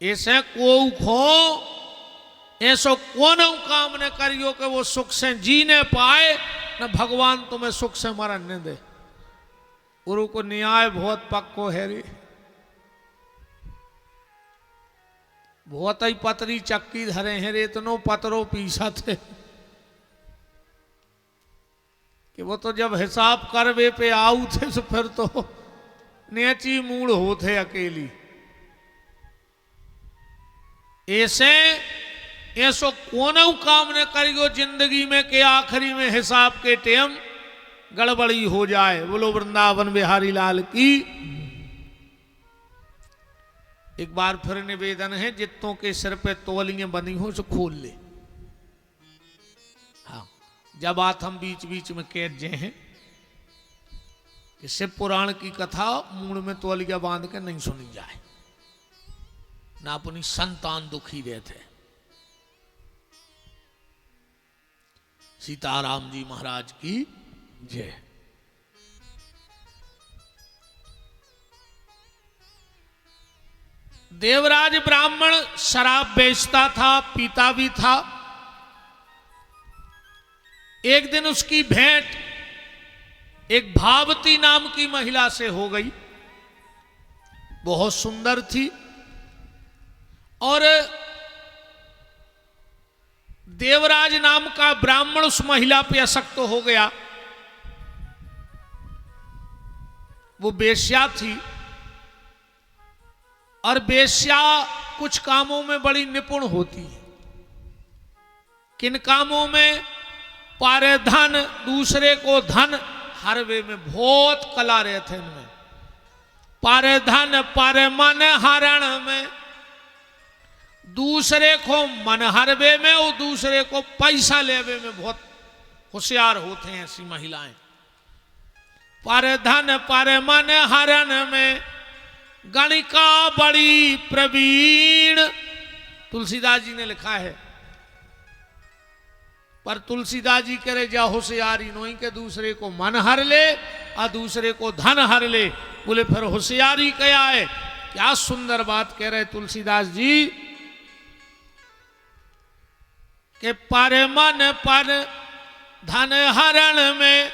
ऐसे को खो ऐसो कौन काम ने करियो कि वो सुख से जीने पाए, न भगवान तुम्हें सुख से मरने दे। गुरु को न्याय बहुत पक्को है रे, बहुत ही पतरी चक्की धरे हैं रे, इतनो पतरो पीसा थे कि वो तो जब हिसाब करवे पे आऊ थे तो फिर तो नेची मूड होते अकेली। ऐसे ऐसो कोनो काम न करियो जिंदगी में के आखिरी में हिसाब के टेम गड़बड़ी हो जाए। बोलो वृंदावन बिहारी लाल की। एक बार फिर निवेदन है, जितों के सिर पे तौलियां बनी हो सो खोल ले। हाँ, जब बात हम बीच बीच में कह जे हैं कि शिव पुराण की कथा मूड में तौलिया बांध के नहीं सुनी जाए, ना अपनी संतान दुखी रहते। सीताराम जी महाराज की जय। देवराज ब्राह्मण शराब बेचता था, पीता भी था। एक दिन उसकी भेंट एक भावती नाम की महिला से हो गई, बहुत सुंदर थी। और देवराज नाम का ब्राह्मण उस महिला पे आसक्त हो गया। वो बेश्या थी और बेश्या कुछ कामों में बड़ी निपुण होती है। किन कामों में? पारे धन, दूसरे को धन हरवे में बहुत कला रहते इनमें। पारे धन पारे मन हरण में, दूसरे को मन हरवे में और दूसरे को पैसा लेवे में बहुत होशियार होते हैं ऐसी महिलाएं। पारे धन पारे मन हरण में गणिका बड़ी प्रवीण, तुलसीदास जी ने लिखा है। पर तुलसीदास जी करे जा होशियारी नोई के दूसरे को मन हर ले और दूसरे को धन हर ले। बोले फिर होशियारी क्या है? क्या सुंदर बात कह रहे तुलसीदास जी के पर मन पर धन हरण में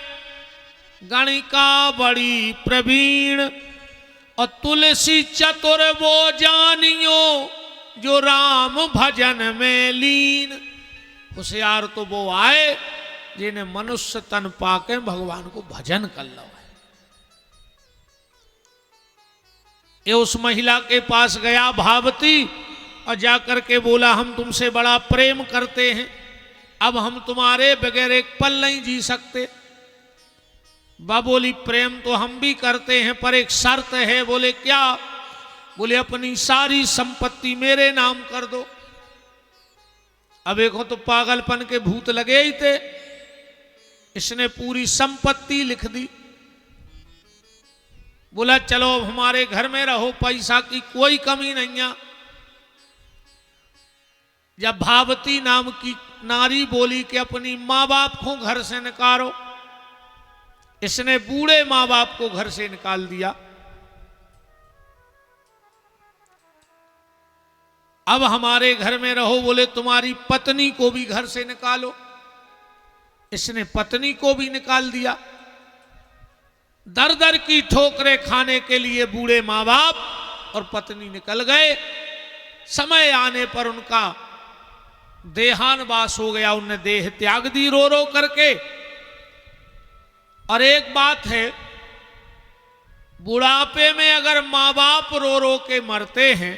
गणिका बड़ी प्रवीण, और तुलसी चतुर वो जानियो जो राम भजन में लीन। होशियार तो वो आए जिन्हें मनुष्य तन पाके भगवान को भजन कर लो है। ये उस महिला के पास गया भावती और जाकर के बोला, हम तुमसे बड़ा प्रेम करते हैं, अब हम तुम्हारे बगैर एक पल नहीं जी सकते। बा बोली, प्रेम तो हम भी करते हैं पर एक शर्त है। बोले क्या? बोले अपनी सारी संपत्ति मेरे नाम कर दो। अब एक तो पागलपन के भूत लगे ही थे, इसने पूरी संपत्ति लिख दी। बोला चलो अब हमारे घर में रहो, पैसा की कोई कमी नहीं है। जब भावती नाम की नारी बोली कि अपनी माँ बाप को घर से निकालो, इसने बूढ़े माँ बाप को घर से निकाल दिया। अब हमारे घर में रहो। बोले तुम्हारी पत्नी को भी घर से निकालो, इसने पत्नी को भी निकाल दिया। दर दर की ठोकरें खाने के लिए बूढ़े माँ बाप और पत्नी निकल गए। समय आने पर उनका देहानवास हो गया, उनने देह त्याग दी रो रो करके। और एक बात है, बुढ़ापे में अगर माँ बाप रो रो के मरते हैं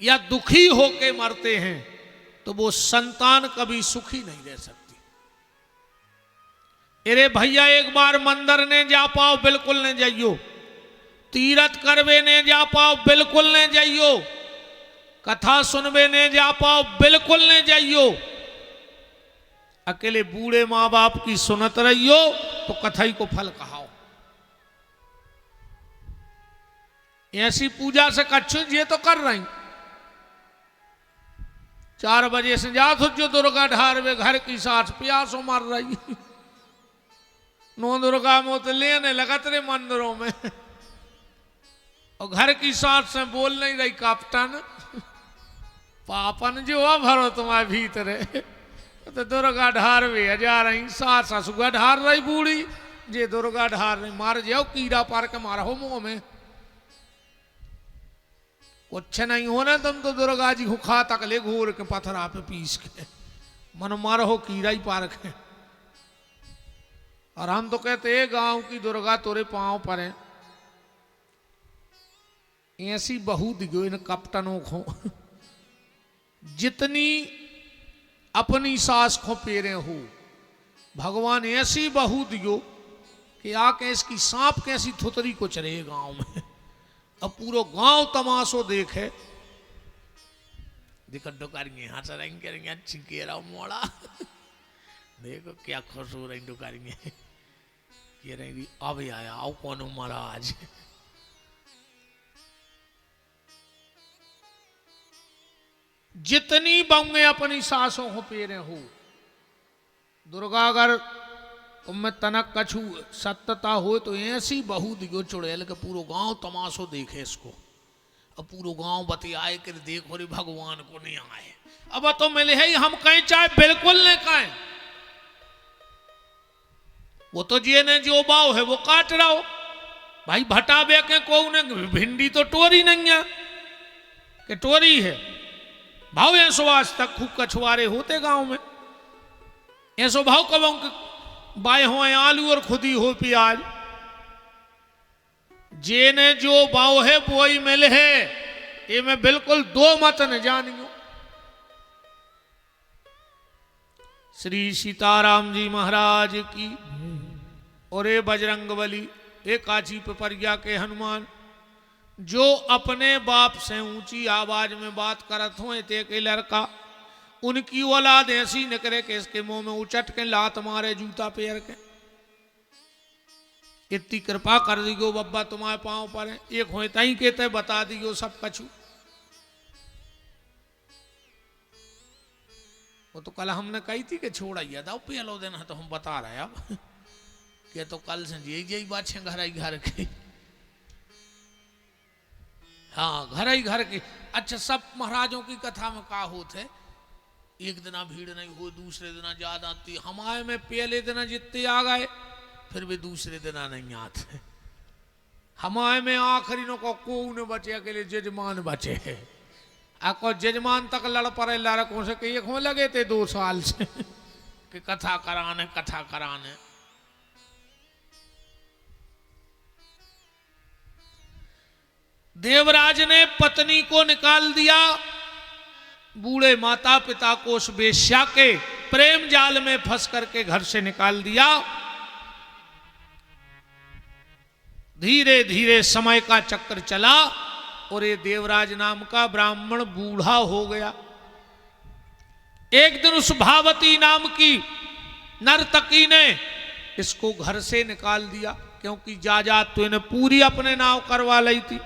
या दुखी होके मरते हैं तो वो संतान कभी सुखी नहीं रह सकती। अरे भैया एक बार मंदिर ने जा पाओ, बिल्कुल नहीं जाइयो। तीरथ करवे ने जा पाओ, बिल्कुल नहीं जाइयो। कथा सुनवे ने जा पाओ, बिल्कुल नहीं जाइयो। अकेले बूढ़े माँ बाप की सुनत रहियो तो कथाई को फल कहाओ। ऐसी पूजा से कच्छू ये तो कर रही। 4 बजे से जा जो दुर्गा ढारवे घर की साथ प्यासों मार रही। 9 दुर्गा में तो लेने लगत रे मंदिरों में। और घर की सास से बोल नहीं रही कैप्टन पापन जो भरो तुम्हारे भीतर तो दुर्गा ढार वे जा रही सास ससुगा ढार रही बूढ़ी जे दुर्गा ढार रही मार जाओ कीड़ा पार के मारा हो मुंह में कुछ नहीं होना तुम तो दुर्गा जी हुखा तक ले घूर के पत्थरा पे पीस के मन मारो कीड़ा ही पार के। और हम तो कहते हैं गांव की दुर्गा तोरे पांव पर है ऐसी बहू दिखो इन कप्तानों को जितनी अपनी सास को पेरे हो भगवान ऐसी बहू दियो कि आके इसकी सांप कैसी थुतरी को चले गांव में अब पूरा गांव तमाशो देखे देखो डुकारेंगे हंस रही करेंगे अच्छी कह रहा मोड़ा देखो क्या खुश हो रही डुकारेंगे कह रही अब आया आओ कौन महाराज जितनी बंगे अपनी सासों को पेरे हो दुर्गा अगर उनमें तनक कछु सत्यता हो तो ऐसी बहू दिगो चुड़ैल के पूरा गांव तमाशो देखे इसको अब पूरा गांव बतियाए कि देखो रे भगवान को नहीं आए अब तो मिले है हम कहीं चाहे बिल्कुल नहीं कहें वो तो जी ने जो बाव है वो काट रहा हो भाई भटा बे के को भिंडी तो टोरी नहीं है कि टोरी है भाव ऐसो आज तक खूब कछुआरे होते गांव में ऐसो भाव कब बाय हो आलू और खुदी हो प्याज जे ने जो भाव है वो ही मिले है ये मैं बिल्कुल दो मत न जानियो। श्री सीताराम जी महाराज की और ए बजरंगबली ए काची पिपरिया के हनुमान जो अपने बाप से ऊंची आवाज में बात करत हो ते के लड़का उनकी औलाद ऐसी निकले कि इसके मुंह में उचट के लात मारे जूता पैर के इतनी कृपा कर दियो बब्बा तुम्हारे पांव पर है एक हो तई कहते बता दियो सब कछु वो तो कल हमने कही थी कि छोड़ाइया था पहलो दिन तो हम बता रहे अब कि तो कल से यही बात है घर ही घर की हाँ घर ही घर की। अच्छा सब महाराजों की कथा में का होते एक दिन भीड़ नहीं हो दूसरे दिन ज्यादा आती हमारे में पहले दिन जितने आ गए फिर भी दूसरे दिन नहीं आते हमारे में आखिरी नो को कौन बचे के लिए जजमान बचे है आपको जजमान तक लड़ पड़े लड़कों से कि एक हो लगे थे 2 साल से कि कथा कराने देवराज ने पत्नी को निकाल दिया बूढ़े माता पिता को उस वेश्या के प्रेम जाल में फंस करके घर से निकाल दिया। धीरे धीरे समय का चक्र चला और ये देवराज नाम का ब्राह्मण बूढ़ा हो गया। एक दिन उस भावती नाम की नर्तकी ने इसको घर से निकाल दिया क्योंकि जायदाद तो इन्हें पूरी अपने नाव करवा ली थी।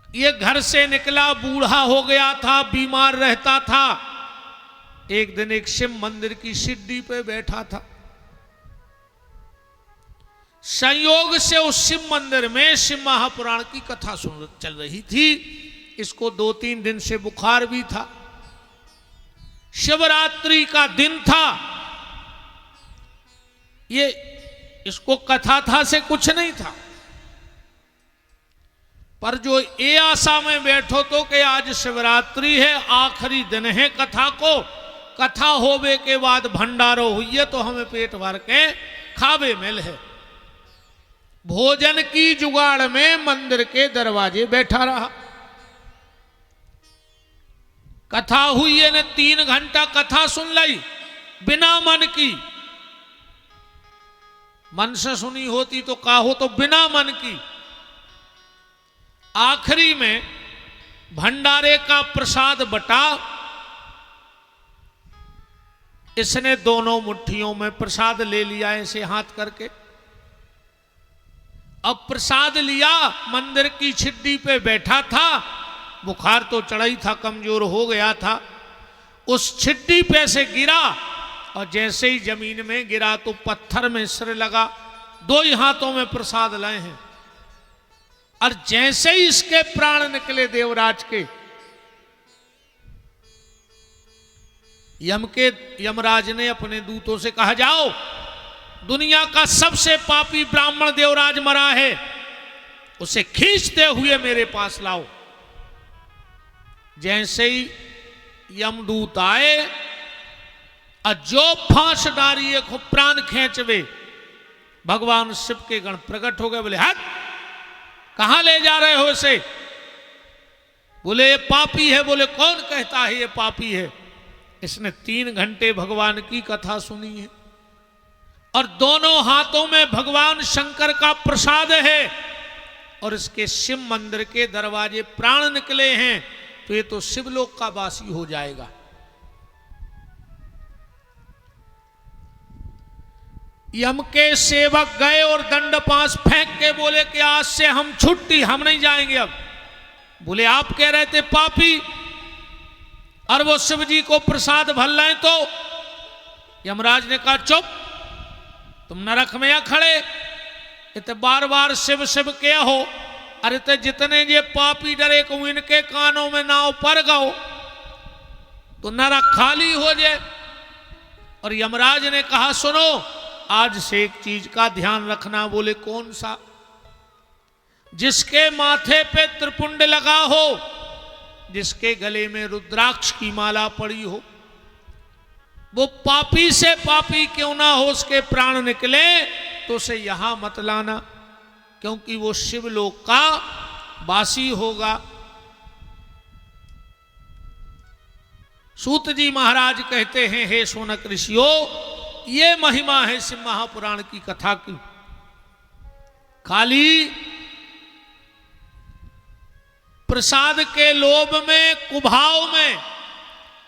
ये घर से निकला बूढ़ा हो गया था बीमार रहता था। एक दिन एक शिव मंदिर की सीढ़ी पे बैठा था। संयोग से उस शिव मंदिर में शिव महापुराण की कथा सुन चल रही थी। इसको 2-3 दिन से बुखार भी था। शिवरात्रि का दिन था। ये इसको कथा था से कुछ नहीं था पर जो ये आशा में बैठो तो कि आज शिवरात्रि है आखिरी दिन है कथा को कथा होवे के बाद भंडारो हुई तो हमें पेट भर के खावे मिल है। भोजन की जुगाड़ में मंदिर के दरवाजे बैठा रहा। कथा हुई है ने 3 घंटा कथा सुन ली बिना मन की। मन से सुनी होती तो का हो तो बिना मन की। आखिरी में भंडारे का प्रसाद बटा। इसने दोनों मुट्ठियों में प्रसाद ले लिया ऐसे हाथ करके। अब प्रसाद लिया मंदिर की छिड्डी पे बैठा था। बुखार तो चढ़ा ही था कमजोर हो गया था। उस छिड्डी पे से गिरा और जैसे ही जमीन में गिरा तो पत्थर में सिर लगा दो ही हाथों में प्रसाद लाए हैं। और जैसे ही इसके प्राण निकले देवराज के, यमराज ने अपने दूतों से कहा, जाओ दुनिया का सबसे पापी ब्राह्मण देवराज मरा है, उसे खींचते हुए मेरे पास लाओ। जैसे ही यमदूत आए और जो फांस डारिये को प्राण खींचवे, भगवान शिव के गण प्रकट हो गए। बोले, हट, कहां ले जा रहे हो इसे? बोले, ये पापी है। बोले, कौन कहता है ये पापी है? इसने 3 घंटे भगवान की कथा सुनी है और दोनों हाथों में भगवान शंकर का प्रसाद है और इसके शिव मंदिर के दरवाजे प्राण निकले हैं, तो ये तो शिवलोक का वासी हो जाएगा। यम के सेवक गए और दंड पास फेंक के बोले कि आज से हम छुट्टी, हम नहीं जाएंगे अब। बोले, आप कह रहे थे पापी, और वो शिव जी को प्रसाद भल रहे। तो यमराज ने कहा, चुप, तुम नरक में या खड़े, इत बार बार शिव शिव क्या हो? अरे तो जितने ये पापी डरे को इनके कानों में नाव पर गओ तो नरक खाली हो जाए। और यमराज ने कहा, सुनो, आज से एक चीज का ध्यान रखना। बोले, कौन सा? जिसके माथे पे त्रिपुंड लगा हो, जिसके गले में रुद्राक्ष की माला पड़ी हो, वो पापी से पापी क्यों ना हो, उसके प्राण निकले तो उसे यहां मत लाना, क्योंकि वो शिवलोक का वासी होगा। सूत जी महाराज कहते हैं, हे शौनक ऋषियों, ये महिमा है शिव महापुराण की कथा की। खाली प्रसाद के लोभ में, कुभाव में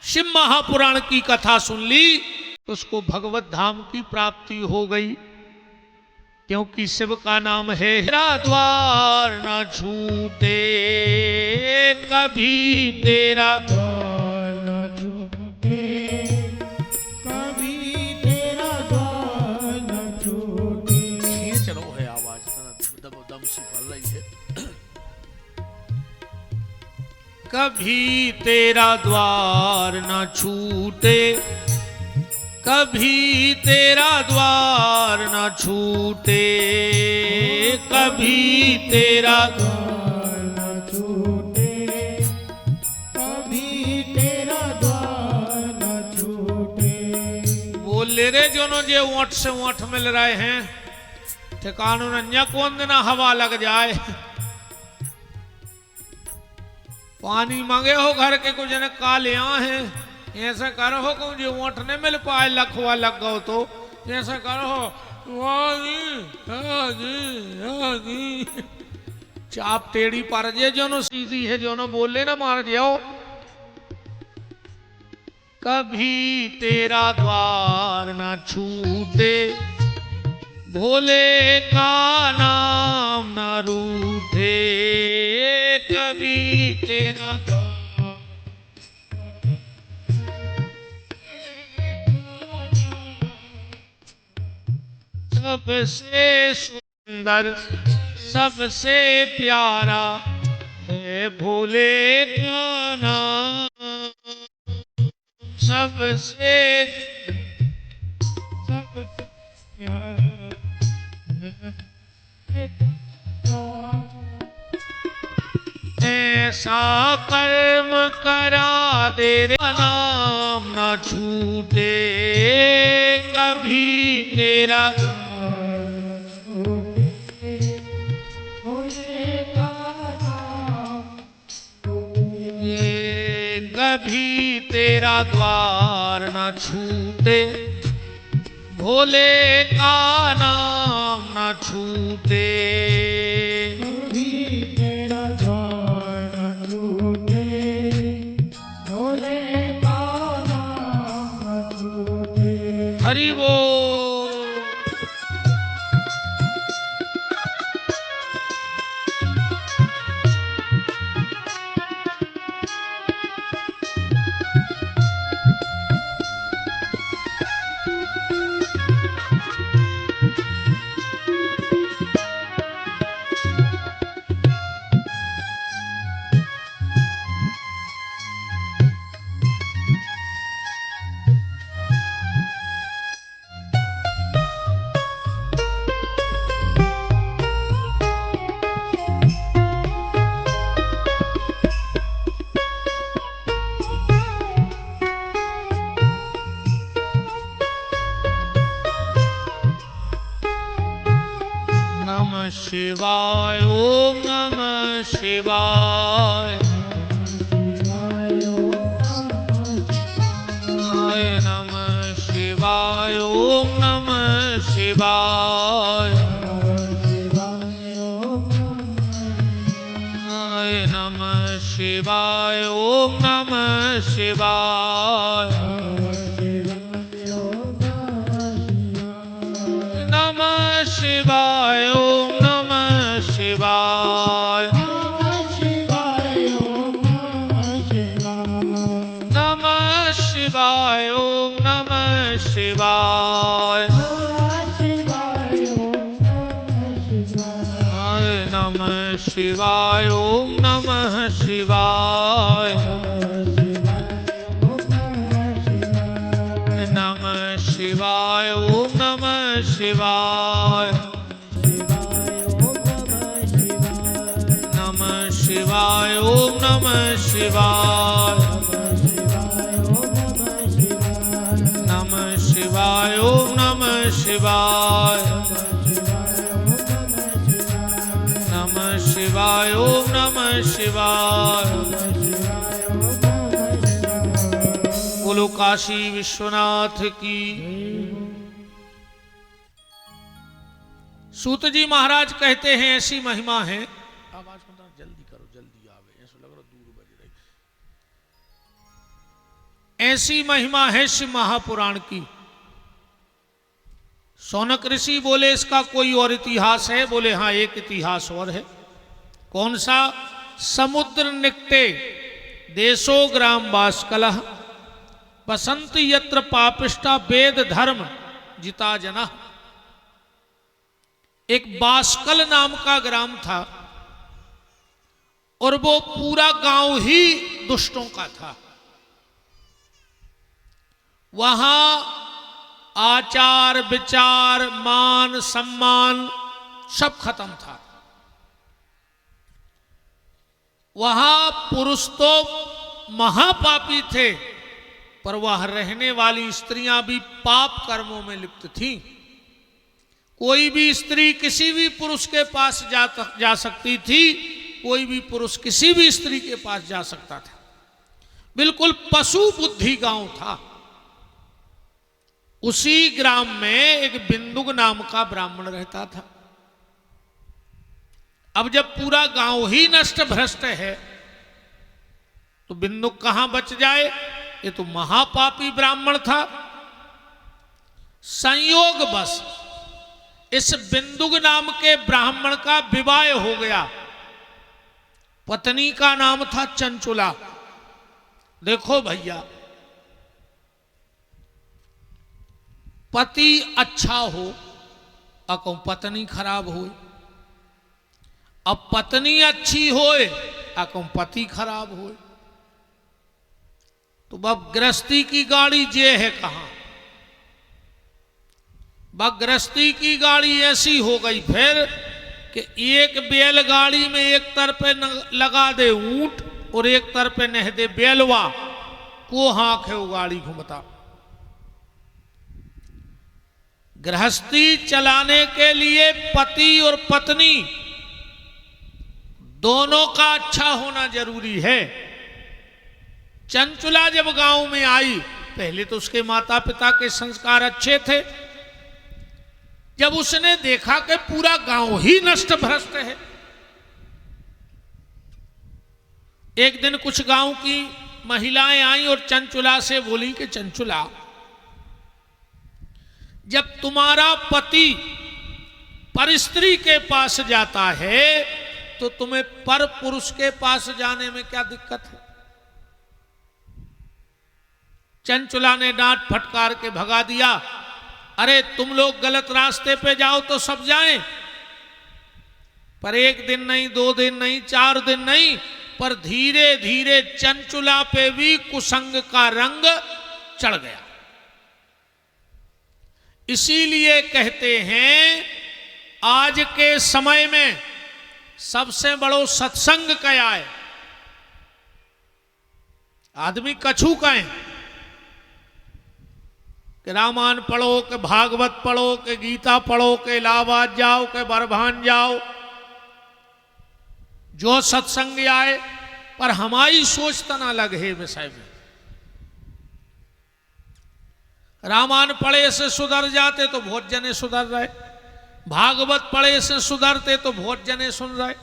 शिव महापुराण की कथा सुन ली तो उसको भगवत धाम की प्राप्ति हो गई, क्योंकि शिव का नाम है। तेरा द्वार न छूटे कभी, तेरा द्वार न छूटे कभी, तेरा द्वार न छूटे। खींच लो है आवाज, दम सी पल रही है। कभी तेरा द्वार न छूटे, कभी तेरा द्वार न छूटे, कभी तेरा द्वार न छूटे, कभी तेरा द्वार न छूटे। बोले रे जोनो जे ऊंट से ऊंट मिल रहे हैं, ठिकानों न कौन दिन हवा लग जाए। पानी मांगे हो घर के कुछ जने कालिया हैं, ऐसा करो हो को जो ऊँट नहीं मिल पाए, लखवा लग गो तो ऐसा करो हो, चाप टेढ़ी पर जे जो नो सीधी है, जो नो बोले ना मार जाओ। कभी तेरा द्वार न छूटे, भोले का नाम न रूठे, कभी तेरा सबसे सुंदर सबसे प्यारा है भोले का नाम, सबसे ऐसा कर्म करा दे रे, नाम न छूटे कभी तेरा। कभी तेरा द्वार न छूटे, भोले का नाम न छूटे, कभी तेरा द्वार न छूटे, भोले का नाम न छूटे। हरि बोल। शिवाय, ओम नमः शिवाय, नमः शिवाय, ओम नमः शिवाय, नमः शिवाय, ओम नमः शिवाय, नमः शिवाय, ओम नमः शिवाय, नमः शिवाय, ओम नमः शिवाय, नमः शिवाय, ओम नमः शिवाय, नमः शिवाय, ओम नमः शिवाय, नमः शिवाय, ओम नमः शिवाय, नमः शिवाय, ओम नमः शिवाय, नमः शिवाय, ओम नमः शिवाय। बोलो काशी विश्वनाथ की। सूत जी महाराज कहते हैं ऐसी महिमा है, आवाज सुनना जल्दी करो, जल्दी आवे, ऐसा लग रहा दूर बज रही। ऐसी महिमा है शिव महापुराण की। शौनक ऋषि बोले इसका कोई और इतिहास है? बोले हाँ, एक इतिहास और है। कौन सा? समुद्र निकटे देशो ग्राम बाष्कलः, बसंती यत्र पापिष्टा वेद धर्म जिता जना। एक बाष्कल नाम का ग्राम था और वो पूरा गांव ही दुष्टों का था। वहां आचार विचार मान सम्मान सब खत्म था। वहां पुरुष तो महापापी थे, पर वह रहने वाली स्त्रियां भी पाप कर्मों में लिप्त थीं। कोई भी स्त्री किसी भी पुरुष के पास जा सकती थी, कोई भी पुरुष किसी भी स्त्री के पास जा सकता था। बिल्कुल पशु बुद्धि गांव था। उसी ग्राम में एक बिंदुक नाम का ब्राह्मण रहता था। अब जब पूरा गांव ही नष्ट भ्रष्ट है तो बिंदुक कहां बच जाए? ये तो महापापी ब्राह्मण था। संयोग बस इस बिंदुक नाम के ब्राह्मण का विवाह हो गया। पत्नी का नाम था चंचुला। देखो भैया, पति अच्छा हो अको पत्नी खराब हो, अब पत्नी अच्छी होए अको पति खराब होए, तो अब गृहस्थी की गाड़ी जे है कहां? गृहस्थी की गाड़ी ऐसी हो गई फिर कि एक बैलगाड़ी में एक तरफ लगा दे ऊंट और एक तरफ नह दे बैलवा, को हाँक है वो गाड़ी घूमता। गृहस्थी चलाने के लिए पति और पत्नी दोनों का अच्छा होना जरूरी है। चंचुला जब गांव में आई, पहले तो उसके माता पिता के संस्कार अच्छे थे। जब उसने देखा कि पूरा गांव ही नष्ट भ्रष्ट है, एक दिन कुछ गांव की महिलाएं आई और चंचुला से बोली कि चंचुला, जब तुम्हारा पति परस्त्री के पास जाता है तो तुम्हें पर पुरुष के पास जाने में क्या दिक्कत है? चंचुला ने डांट फटकार के भगा दिया। अरे तुम लोग गलत रास्ते पे जाओ तो सब जाएं, पर एक दिन नहीं, 2 दिन नहीं, 4 दिन नहीं, पर धीरे धीरे चंचुला पे भी कुसंग का रंग चढ़ गया। इसीलिए कहते हैं आज के समय में सबसे बड़ो सत्संग क्या है? आदमी कछु कहे कि रामायण पढ़ो, के भागवत पढ़ो, के गीता पढ़ो, के इलाहाबाद जाओ, के बरभान जाओ, जो सत्संग आए, पर हमारी सोच तना अलग है विषय में। रामायण पढ़े से सुधर जाते तो बहुत जने सुधर रहे, भागवत पढ़े से सुधरते तो बहुत जने सुन रहे,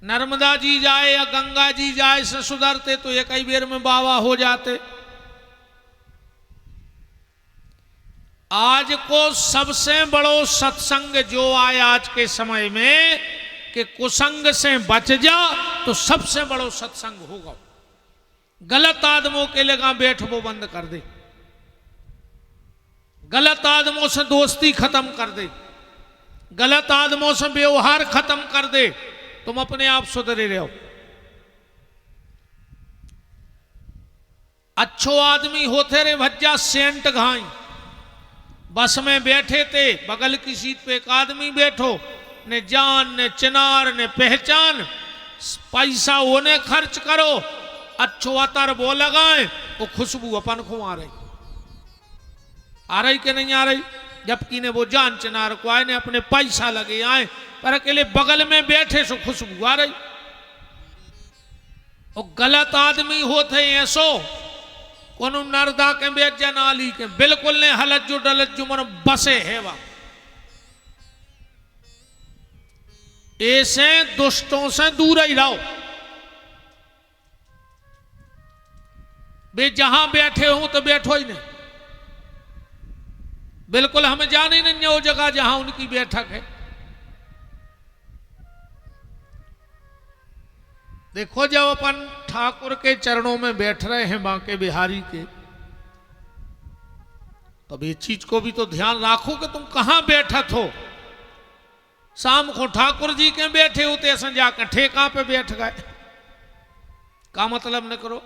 नर्मदा जी जाए या गंगा जी जाए से सुधरते तो एक ही बेर में बाबा हो जाते। आज को सबसे बड़ो सत्संग जो आए आज के समय में कि कुसंग से बच जा, तो सबसे बड़ो सत्संग होगा। गलत आदमों के लगा बैठ वो बंद कर दे, गलत आदमों से दोस्ती खत्म कर दे, गलत आदमों से व्यवहार खत्म कर दे, तुम अपने आप सुधरे रहो। अच्छो आदमी होते रे भज्जा सेंट घाई, बस में बैठे थे, बगल की सीट पे एक आदमी बैठो, ने जान ने चिनार ने पहचान, पैसा उन्हें खर्च करो, अच्छो अतर वो लगाए, वो खुशबू अपन को आ रही कि नहीं आ रही, जबकि ने वो जान चिनार को आए ने अपने पैसा लगे आए, पर अकेले बगल में बैठे सो खुशबू आ रही। वो गलत आदमी होते ऐसो कोनो नरदा के बेच नाली के बिल्कुल ने हलत जो डलत जो मन बसे है वा। ऐसे दुष्टों से दूर ही रहो। वे जहां बैठे हो तो बैठो ही नहीं, बिल्कुल हमें जाने ही नहीं वो जगह जहां उनकी बैठक है। देखो जब अपन ठाकुर के चरणों में बैठ रहे हैं बांके बिहारी के, तब ये चीज को भी तो ध्यान रखो कि तुम कहां बैठत हो। शाम को ठाकुर जी के बैठे होते ऐसे जाकर ठेका पे बैठ गए, का मतलब न करो।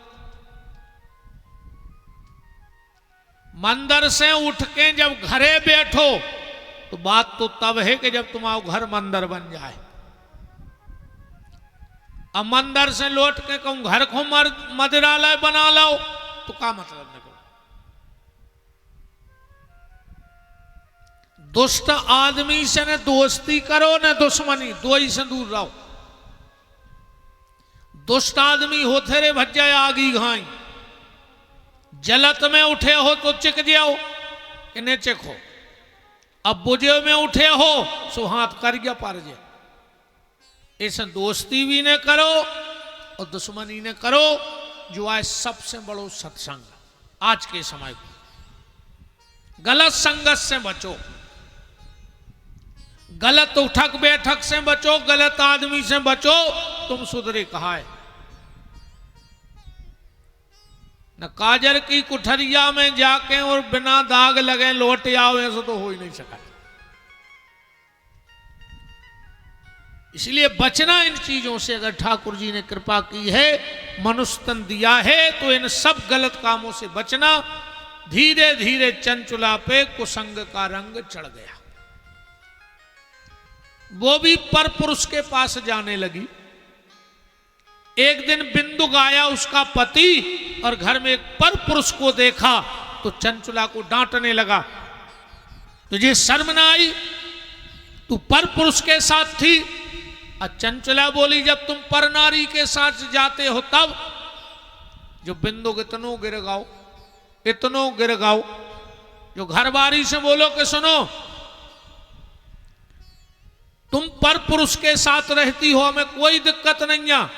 मंदिर से उठ के जब घरे बैठो तो बात तो तब है कि जब तुम्हारा घर मंदिर बन जाए। अब मंदिर से लौट के कहूं घर को मदिरालय बना लो तो का मतलब न करो। दुष्ट आदमी से न दोस्ती करो न दुश्मनी, दो ही से दूर रहो। दुष्ट आदमी होते रे भज्जा आगी घाई, जलत में उठे हो तो चिक जाओ कि ने चिखो, अब बुझे में उठे हो सो हाथ कर गया पार जाए। ऐसे दोस्ती भी न करो और दुश्मनी न करो, जो है सबसे बड़ो सत्संग आज के समय को। गलत संगत से बचो, गलत उठक बैठक से बचो, गलत आदमी से बचो, तुम सुधरे कहा है। न काजर की कुठरिया में जाके और बिना दाग लगे लौट आओ, ऐसा तो हो ही नहीं सका। इसलिए बचना इन चीजों से। अगर ठाकुर जी ने कृपा की है, मनुष्य तन दिया है, तो इन सब गलत कामों से बचना। धीरे धीरे चंचुला पे कुसंग का रंग चढ़ गया, वो भी पर पुरुष के पास जाने लगी। एक दिन बिंदु गाया उसका पति और घर में एक पर पुरुष को देखा तो चंचुला को डांटने लगा, तुझे शर्म ना आई, तू पर पुरुष के साथ थी। और चंचुला बोली, जब तुम पर नारी के साथ जाते हो तब। जो बिंदु इतनो गिर गाओ, इतनो गिर गाओ, जो घर बारी से बोलो कि सुनो तुम पर पुरुष के साथ रहती हो, हमें कोई दिक्कत नहीं है,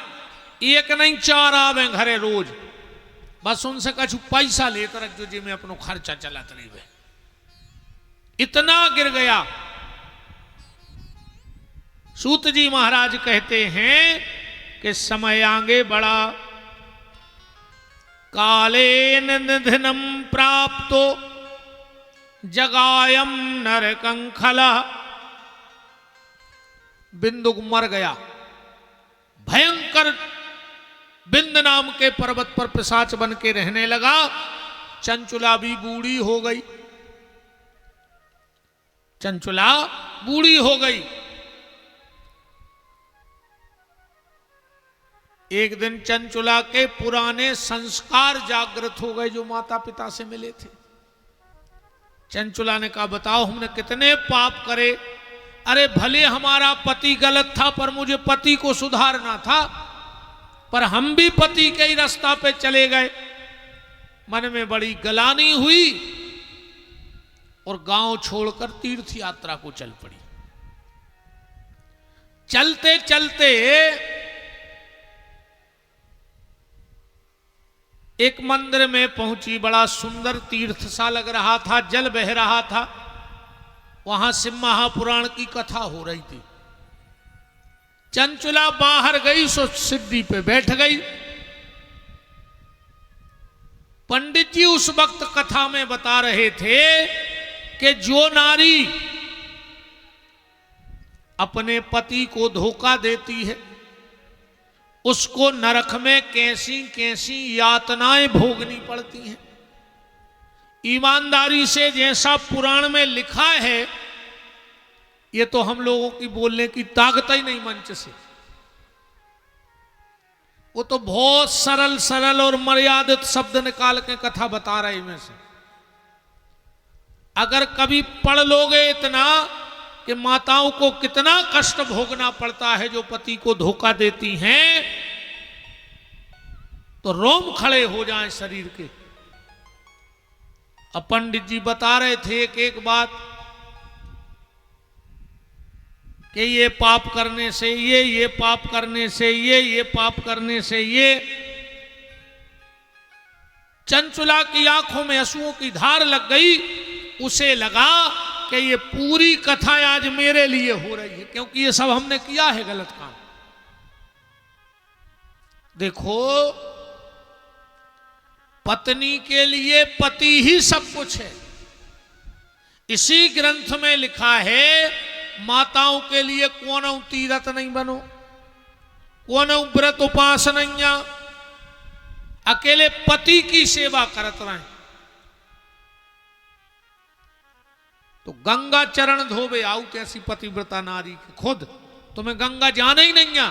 एक नहीं चार आवे घरे रोज, बस उनसे कछु पैसा लेकर रख जो जी में अपनो खर्चा चलाते रही वे। इतना गिर गया। सूत जी महाराज कहते हैं कि समय आगे बड़ा, कालेन निधनम प्राप्तो जगायम नरकंखला। बिंदु मर गया, भयंकर बिंद नाम के पर्वत पर पिशाच बन के रहने लगा। चंचुला भी बूढ़ी हो गई, चंचुला बूढ़ी हो गई। एक दिन चंचुला के पुराने संस्कार जागृत हो गए जो माता पिता से मिले थे। चंचुला ने कहा, बताओ हमने कितने पाप करे, अरे भले हमारा पति गलत था पर मुझे पति को सुधारना था, पर हम भी पति के ही रास्ता पे चले गए। मन में बड़ी गलानी हुई और गांव छोड़कर तीर्थ यात्रा को चल पड़ी। चलते चलते एक मंदिर में पहुंची, बड़ा सुंदर तीर्थ सा लग रहा था, जल बह रहा था। वहां शिव महापुराण की कथा हो रही थी। चंचुला बाहर गई सो सिद्धि पे बैठ गई। पंडित जी उस वक्त कथा में बता रहे थे कि जो नारी अपने पति को धोखा देती है उसको नरक में कैसी कैसी यातनाएं भोगनी पड़ती हैं। ईमानदारी से जैसा पुराण में लिखा है, ये तो हम लोगों की बोलने की ताकत ही नहीं मंच से। वो तो बहुत सरल सरल और मर्यादित शब्द निकाल के कथा बता रहे में से। अगर कभी पढ़ लोगे इतना कि माताओं को कितना कष्ट भोगना पड़ता है जो पति को धोखा देती हैं, तो रोम खड़े हो जाएं शरीर के। अब पंडित जी बता रहे थे एक एक बात कि ये पाप करने से ये पाप करने से ये पाप करने से ये। चंचुला की आंखों में आंसुओं की धार लग गई। उसे लगा कि ये पूरी कथा आज मेरे लिए हो रही है, क्योंकि ये सब हमने किया है गलत काम। देखो, पत्नी के लिए पति ही सब कुछ है। इसी ग्रंथ में लिखा है, माताओं के लिए कौन तीरथ नहीं बनो, कौन व्रत उपास नहीं, अकेले पति की सेवा करत रहे। तो गंगा चरण धोबे आऊ कैसी पतिव्रता नारी की, खुद तुम्हें गंगा जाना ही नहीं है,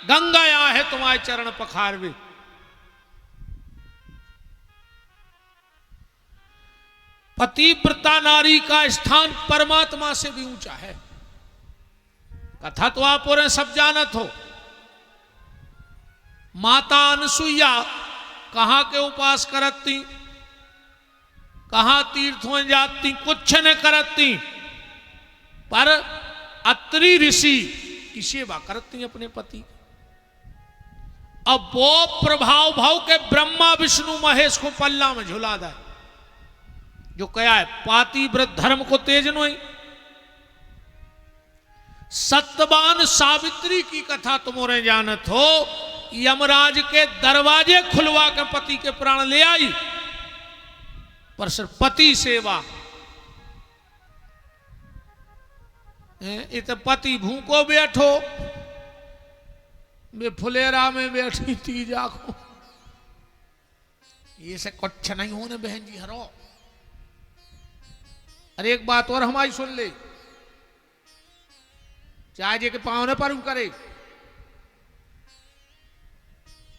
गंगा या है तुम्हारे चरण पखारवे। पतिव्रता नारी का स्थान परमात्मा से भी ऊंचा है। कथा तो आप और सब जानत हो। माता अनसुईया कहां के उपास करती, कहां तीर्थों जाती, कुछ न करती, पर अत्रि ऋषि की सेवा करती अपने पति। अब वो प्रभाव भाव के ब्रह्मा विष्णु महेश को पल्ला में झुला दे, जो कहा है पातिव्रत धर्म को तेज नहीं। सत्यवान सावित्री की कथा तुमोरे जानत हो। यमराज के दरवाजे खुलवा के पति के प्राण ले आई, पर सिर्फ पति सेवा। इत पति भूखो बैठो, वे फुलेरा में बैठी थी जाको। ये से कुछ नहीं होने बहन जी हरो। अरे एक बात और हमारी सुन ले, चाहे जे के पाँव न पर करे,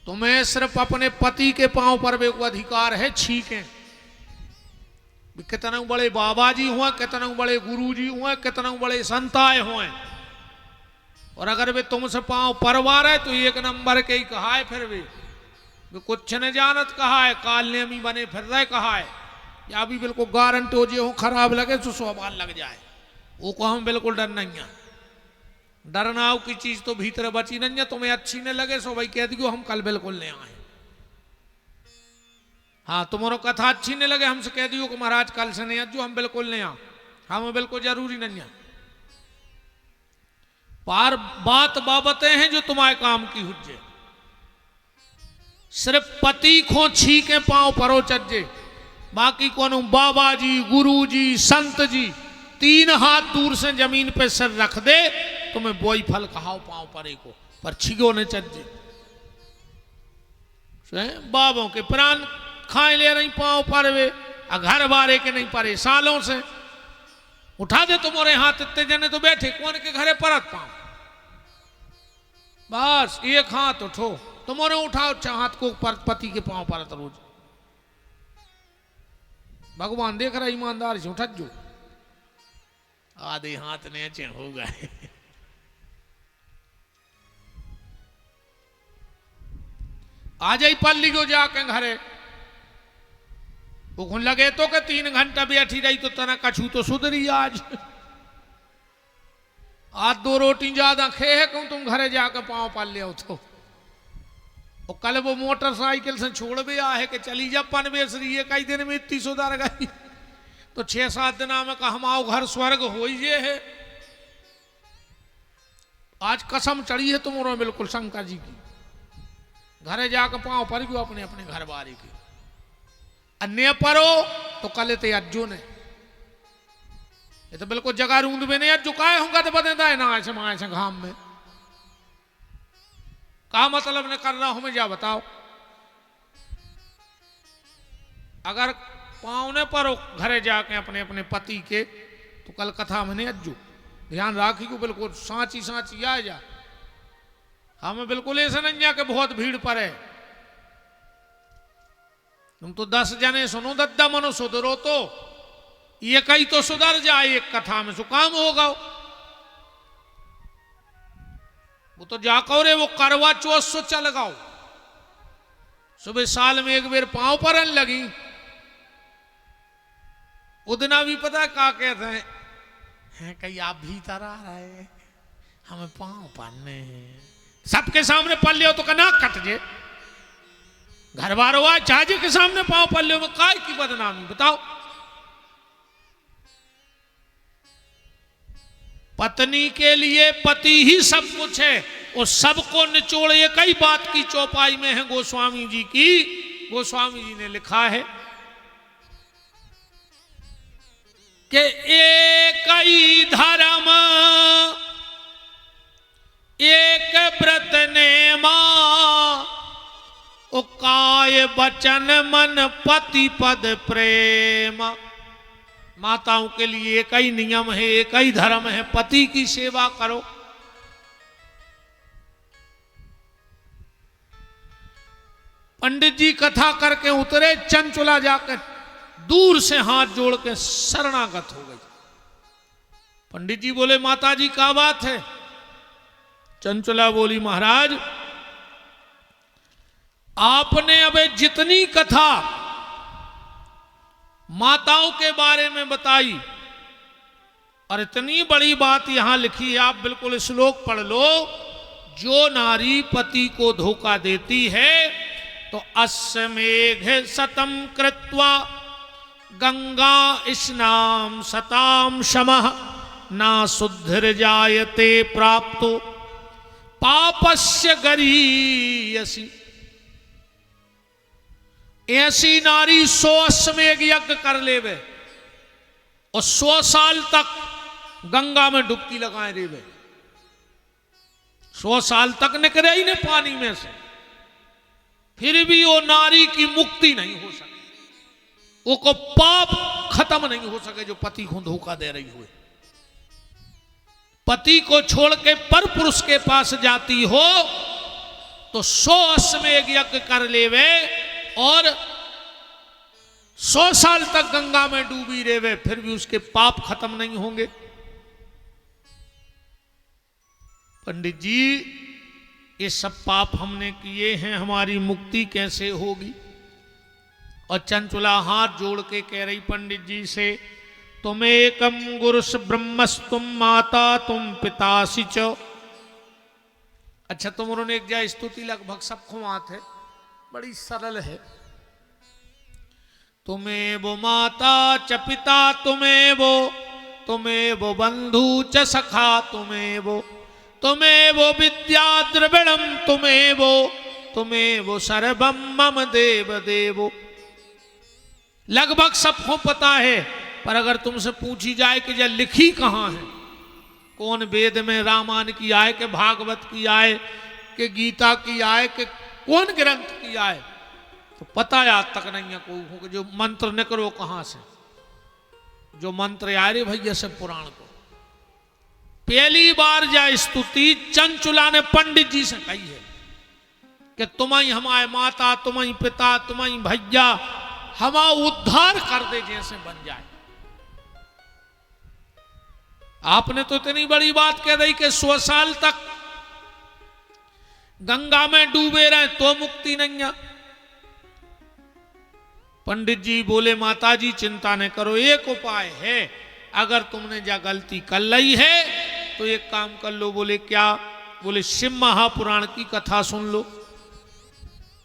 तुम्हें सिर्फ अपने पति के पांव पर भी अधिकार है छीके। कितने बड़े बाबा जी हुए, कितने बड़े गुरु जी हुए, कितने बड़े संताए हुए, और अगर वे तुमसे पांव परवा रहे तो एक नंबर के ही कहा है। फिर भी कुछ न जानत कहा है, काल नेमी बने फिर रहे कहा है, या भी बिल्कुल गारंटी हो जे हो खराब लगे तो सवाल लग जाए। वो को हम बिल्कुल डर नहीं है। डरनाव की चीज तो भीतर बची नहीं है। तुम्हें अच्छी न लगे सो भाई कह दियो हम कल बिल्कुल ले आए। हाँ, तुम्हारो कथा अच्छी नहीं लगे हमसे कह दियो कि महाराज कल से नहीं आज हम बिल्कुल नहीं आ, हमें बिल्कुल जरूरी नहीं है। पार बात बाबतें हैं जो तुम्हारे काम की हुज्जे। सिर्फ पति को छीके पांव परो चज्जे, बाकी कोनो बाबा जी, गुरु जी, संत जी 3 हाथ दूर से जमीन पे सर रख दे, तुम्हें बोई फल कहाओ पांव परे को, पर छिगो ने चज्जे। बाबों के प्राण खाए ले रही पांव पर वे, घर बारे के नहीं परे सालों से। उठा दे तुम्हारे हाथ, इतने जने तो बैठे कौन के घरे परत पांव, बस एक हाथ उठो, तुम्हारे उठाओ हाथ को पति के पांव परत रोज। भगवान देख रहा ईमानदार से उठा जो। आधे हाथ नीचे हो गए। आ जाई पल्ली को जाके घरे वो लगे तो के 3 घंटा बैठी रही तो तना कछू तो सुधरी आज 2 रोटी ज्यादा खे है कहूं तुम घरे जाके पाँव पाल ले तो कल वो मोटरसाइकिल से छोड़ भी आ है कि चली जा पन बेच रही है कई दिन में इतनी सुधर गई तो 6-7 दिन में का हम आओ घर स्वर्ग हो ये है। आज कसम चढ़ी है तुम्हारा बिल्कुल शंकर जी की घरे जाकर पाँव पर गयो अपने अपने घर बारी की अन्य परो तो कल ते अज्जो ने ये तो बिल्कुल जगह रूंद में नहीं अज्जो काहे होगा तो बता है ना ऐसे माए से घाम में का मतलब ने कर रहा हूं मैं जा बताओ। अगर पाँव ने परो घरे जाके अपने अपने पति के तो कल कथा में नहीं अज्जो ध्यान राखी को बिल्कुल सांची सांची आ जा हमें बिल्कुल ऐसा नहीं है कि बहुत भीड़ पर है तुम तो 10 जने सुनो दद्दा मनो सुधरो तो ये कई तो सुधर जाए एक कथा में सुकाम होगा वो तो जाको रे वो करवा चौथ सो चल गाओ सुबह साल में एक बेर पांव परन लगी उदना भी पता है का कहते हैं कहीं आप भीतर आ रहे हमें पांव पहनने सबके सामने पल लियो तो कना कट जे घर बार हुआ चाचे के सामने पांव पल लियो में काय की बदनामी बताओ। पत्नी के लिए पति ही सब कुछ है और सबको निचोड़ एक ही बात की चौपाई में है गोस्वामी जी की। गोस्वामी जी ने लिखा है कि एक ही धर्म एक व्रत नेमा ओ काय वचन मन पति पद प्रेम। माताओं के लिए एक ही नियम है एक ही धर्म है पति की सेवा करो। पंडित जी कथा करके उतरे चंचुला जाकर दूर से हाथ जोड़ के शरणागत हो गई। पंडित जी बोले माता जी क्या बात है। चंचुला बोली महाराज आपने अबे जितनी कथा माताओं के बारे में बताई और इतनी बड़ी बात यहां लिखी है आप बिल्कुल श्लोक पढ़ लो। जो नारी पति को धोखा देती है तो अस्मेघ सतम कृत्वा गंगा स्नाम सताम शमः ना शुद्धिर जायते प्राप्तो पापस्य गरीयसी। ऐसी नारी 100 अश्वमेघ यज्ञ कर लेवे और 100 साल तक गंगा में डुबकी लगाए रेवे 100 साल तक निकले ही नहीं पानी में से फिर भी वो नारी की मुक्ति नहीं हो सके वो को पाप खत्म नहीं हो सके जो पति को धोखा दे रही हुए। पति को छोड़ के पर पुरुष के पास जाती हो तो 100 अश्वमेघ यज्ञ कर लेवे और 100 साल तक गंगा में डूबी रेवे फिर भी उसके पाप खत्म नहीं होंगे। पंडित जी ये सब पाप हमने किए हैं हमारी मुक्ति कैसे होगी। और चंचुला हाथ जोड़ के कह रही पंडित जी से तुम एकम गुरुस ब्रह्मस्तुम माता तुम पितासी च। अच्छा तुम उन्होंने एक जा स्तुति लगभग सबको आत है बड़ी सरल है। तुम्हें वो माता च पिता तुम्हें वो बंधु च सखा तुम्हें वो विद्या द्रविणम तुम्हें वो सर्वम मम देव देवो। लगभग सबको पता है पर अगर तुमसे पूछी जाए कि जब लिखी कहाँ है कौन वेद में रामायण की आए कि भागवत की आए कि गीता की आए कि कौन ग्रंथ की आए तो पता आज तक नहीं है कोई जो मंत्र निकलो कहां से जो मंत्र आए रे भैया से पुराण को। पहली बार जा स्तुति चंचुला ने पंडित जी से कही है कि तुम्हें हमारे माता तुम्हें पिता तुम्हें भैया हमारा उद्धार कर दे जैसे बन जाए। आपने तो इतनी बड़ी बात कह दी कि 100 साल तक गंगा में डूबे रहे तो मुक्ति नहीं है। पंडित जी बोले माता जी चिंता न करो, एक उपाय है, अगर तुमने जा गलती कर ली है तो एक काम कर लो। बोले क्या? बोले शिव महापुराण की कथा सुन लो।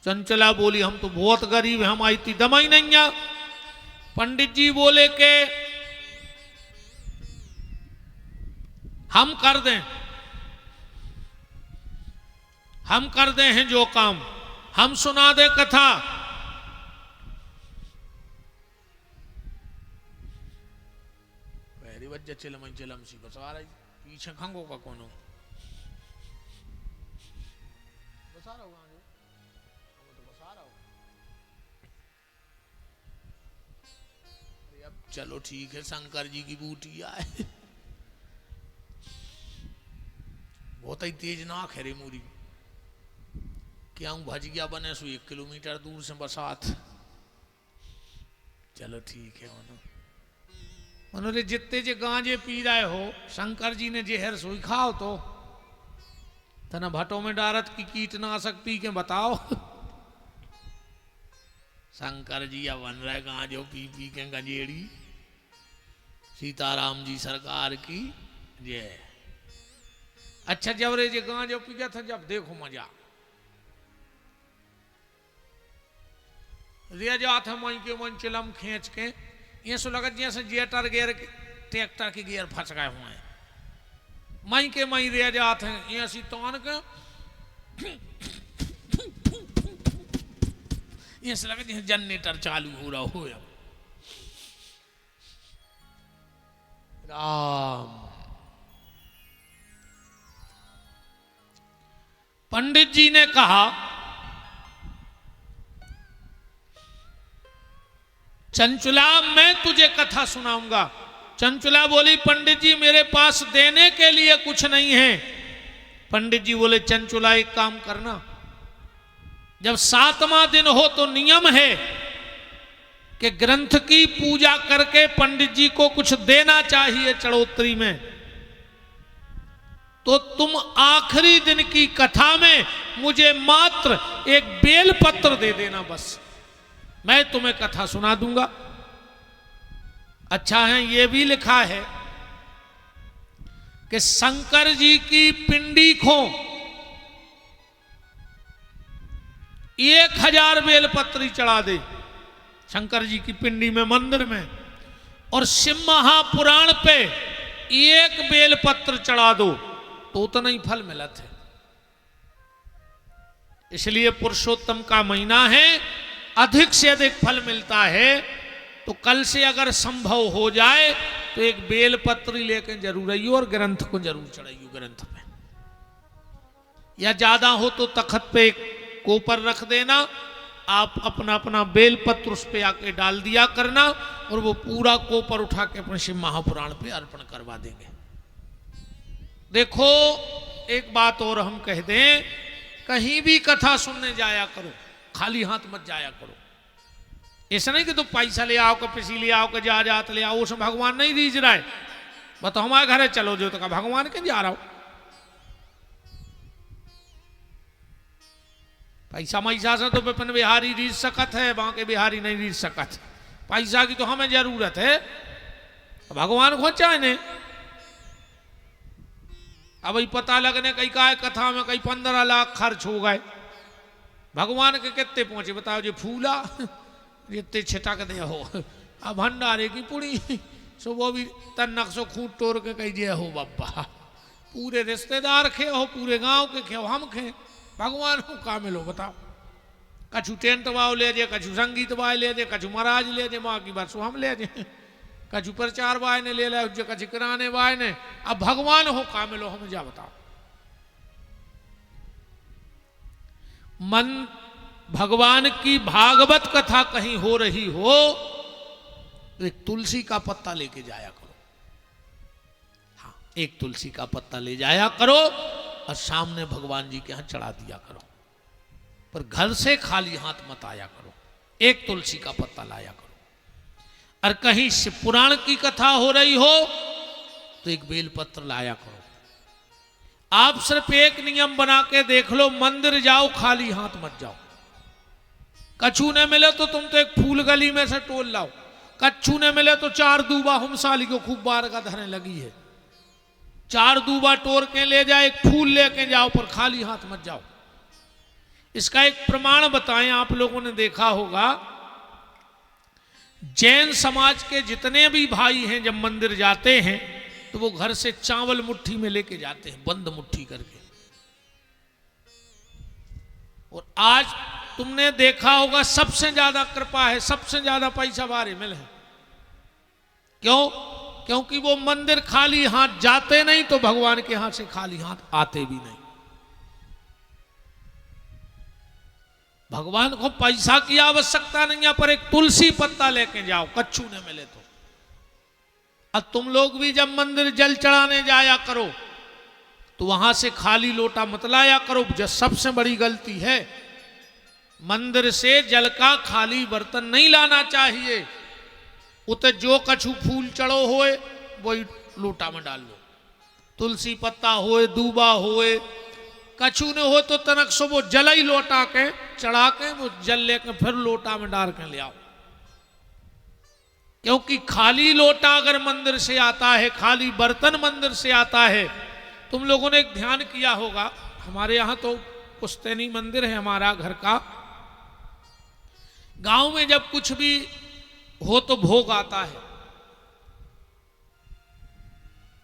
चंचला बोली हम तो बहुत गरीब हैं, हमारी इतनी दमा ही नहीं है। पंडित जी बोले के हम कर दें हैं जो काम, हम सुना दे कथा। चिलम सी बसा रही पीछे खंगो का कोनो बसा रहा हूँ, तो बसा रहा हूँ। अब चलो ठीक है, शंकर जी की बूटी आए। बहुत ही तेज नाक है रे मूरी, क्या हूँ भज गया बने सो 1 किलोमीटर दूर से बसात। चलो ठीक है मनोरे जितने जे गांजे पी रहे हो, शंकर जी ने जहर सोई खाओ तो तना भटो में डारत की कीटनाशक पी के बताओ। शंकर जी अब बन रहे गांजो पी पी के गंजेड़ी। सीताराम जी सरकार की जय। अच्छा जब रे जे गांजो पी गया था, जब देखो मजा रे जात है मई के मन चिलम खींच के, ये सो लगत जैसे जेटर गियर ट्रैक्टर के गियर फंस गए हुए हैं। मई के मई रे जात हैं ये सी तौन के, ये से लगत जैसे जनरेटर चालू हो रहा हो। राम पंडित जी ने कहा चंचुला मैं तुझे कथा सुनाऊंगा। चंचुला बोली पंडित जी मेरे पास देने के लिए कुछ नहीं है। पंडित जी बोले चंचुला एक काम करना, जब 7वां दिन हो तो नियम है कि ग्रंथ की पूजा करके पंडित जी को कुछ देना चाहिए चढ़ोतरी में। तो तुम आखिरी दिन की कथा में मुझे मात्र एक बेलपत्र दे देना, बस मैं तुम्हें कथा सुना दूंगा। अच्छा है ये भी लिखा है कि शंकर जी की पिंडी को 1000 बेलपत्री चढ़ा दे शंकर जी की पिंडी में मंदिर में, और शिव महापुराण पे 1 बेलपत्र चढ़ा दो तो उतना ही फल मिलत है। इसलिए पुरुषोत्तम का महीना है, अधिक से अधिक फल मिलता है। तो कल से अगर संभव हो जाए तो एक बेलपत्री लेकर जरूर आइयो और ग्रंथ को जरूर चढ़ाइयो ग्रंथ में, या ज्यादा हो तो तखत पे कोपर रख देना, आप अपना अपना बेलपत्र उस पे आके डाल दिया करना, और वो पूरा कोपर उठा के अपने शिव महापुराण पे अर्पण करवा देंगे। देखो एक बात और हम कह दें, कहीं भी कथा सुनने जाया करो खाली हाथ मत जाया करो। ऐसा नहीं कि तुम पैसा ले आओ, पिसी ले आओ, जा जात ले आओ, उसमें भगवान नहीं रीझ रहा है। बताओ हमारे घर चलो जो तो का भगवान के जा रहा हो, पैसा मैसा से तो विपिन बिहारी रीझ सकत है, बाकी बिहारी नहीं रीझ सकत। पैसा की तो हमें जरूरत है, भगवान को चाहे। अब ही पता लगने कई का कथा में कई 15 लाख खर्च हो गए, भगवान के कितने पहुंचे बताओ जी? फूला जितने छिटक दे हो। अब भंडारे की पुड़ी सो वो भी तन्नक सो खूट तोड़ के कही जे हो बब्बा, पूरे रिश्तेदार खे हो, पूरे गांव के खे हो, हम खे, भगवान हो का मिलो बताओ? कछु टेंट वाव ले जे, कछु संगीत वाय ले जे, कछु महाराज ले जे, माँ की बरसो हम ले जे, कछु प्रचार वाय ने ले ला, कछु किराने वाय ने। अब भगवान हो का मिलो हम जा बताओ? मन भगवान की भागवत कथा कहीं हो रही हो तो एक तुलसी का पत्ता लेके जाया करो। हाँ, एक तुलसी का पत्ता ले जाया करो और सामने भगवान जी के यहां चढ़ा दिया करो, पर घर से खाली हाथ मत आया करो। एक तुलसी का पत्ता लाया करो। और कहीं शिव पुराण की कथा हो रही हो तो एक बेलपत्र लाया करो। आप सिर्फ एक नियम बना के देख लो, मंदिर जाओ खाली हाथ मत जाओ। कछू ने मिले तो तुम तो एक फूल गली में से टोल लाओ, कच्छू ने मिले तो 4 दूबा हमसाली को खूब बार का धरने लगी है, 4 दूबा तोड़ के ले जाए, एक फूल लेके जाओ, पर खाली हाथ मत जाओ। इसका एक प्रमाण बताएं। आप लोगों ने देखा होगा, जैन समाज के जितने भी भाई हैं जब मंदिर जाते हैं तो वो घर से चावल मुट्ठी में लेके जाते हैं, बंद मुट्ठी करके। और आज तुमने देखा होगा सबसे ज्यादा कृपा है, सबसे ज्यादा पैसा बारे मिले है। क्यों? क्योंकि वो मंदिर खाली हाथ जाते नहीं तो भगवान के हाथ से खाली हाथ आते भी नहीं। भगवान को पैसा की आवश्यकता नहीं है, पर एक तुलसी पत्ता लेके जाओ, कच्छू ने मिले तो। अब तुम लोग भी जब मंदिर जल चढ़ाने जाया करो तो वहां से खाली लोटा मत लाया करो। जो सबसे बड़ी गलती है, मंदिर से जल का खाली बर्तन नहीं लाना चाहिए। उते जो कछु फूल चढ़ो होए वही लोटा में डाल लो, तुलसी पत्ता होए, दूबा होए, कछु ने हो तो तनक सो वो जल ही लोटा के चढ़ा के वो जल लेके फिर लोटा में डाल के ले आओ। क्योंकि खाली लोटा अगर मंदिर से आता है, खाली बर्तन मंदिर से आता है। तुम लोगों ने एक ध्यान किया होगा, हमारे यहां तो पुश्तैनी मंदिर है हमारा घर का। गांव में जब कुछ भी हो तो भोग आता है,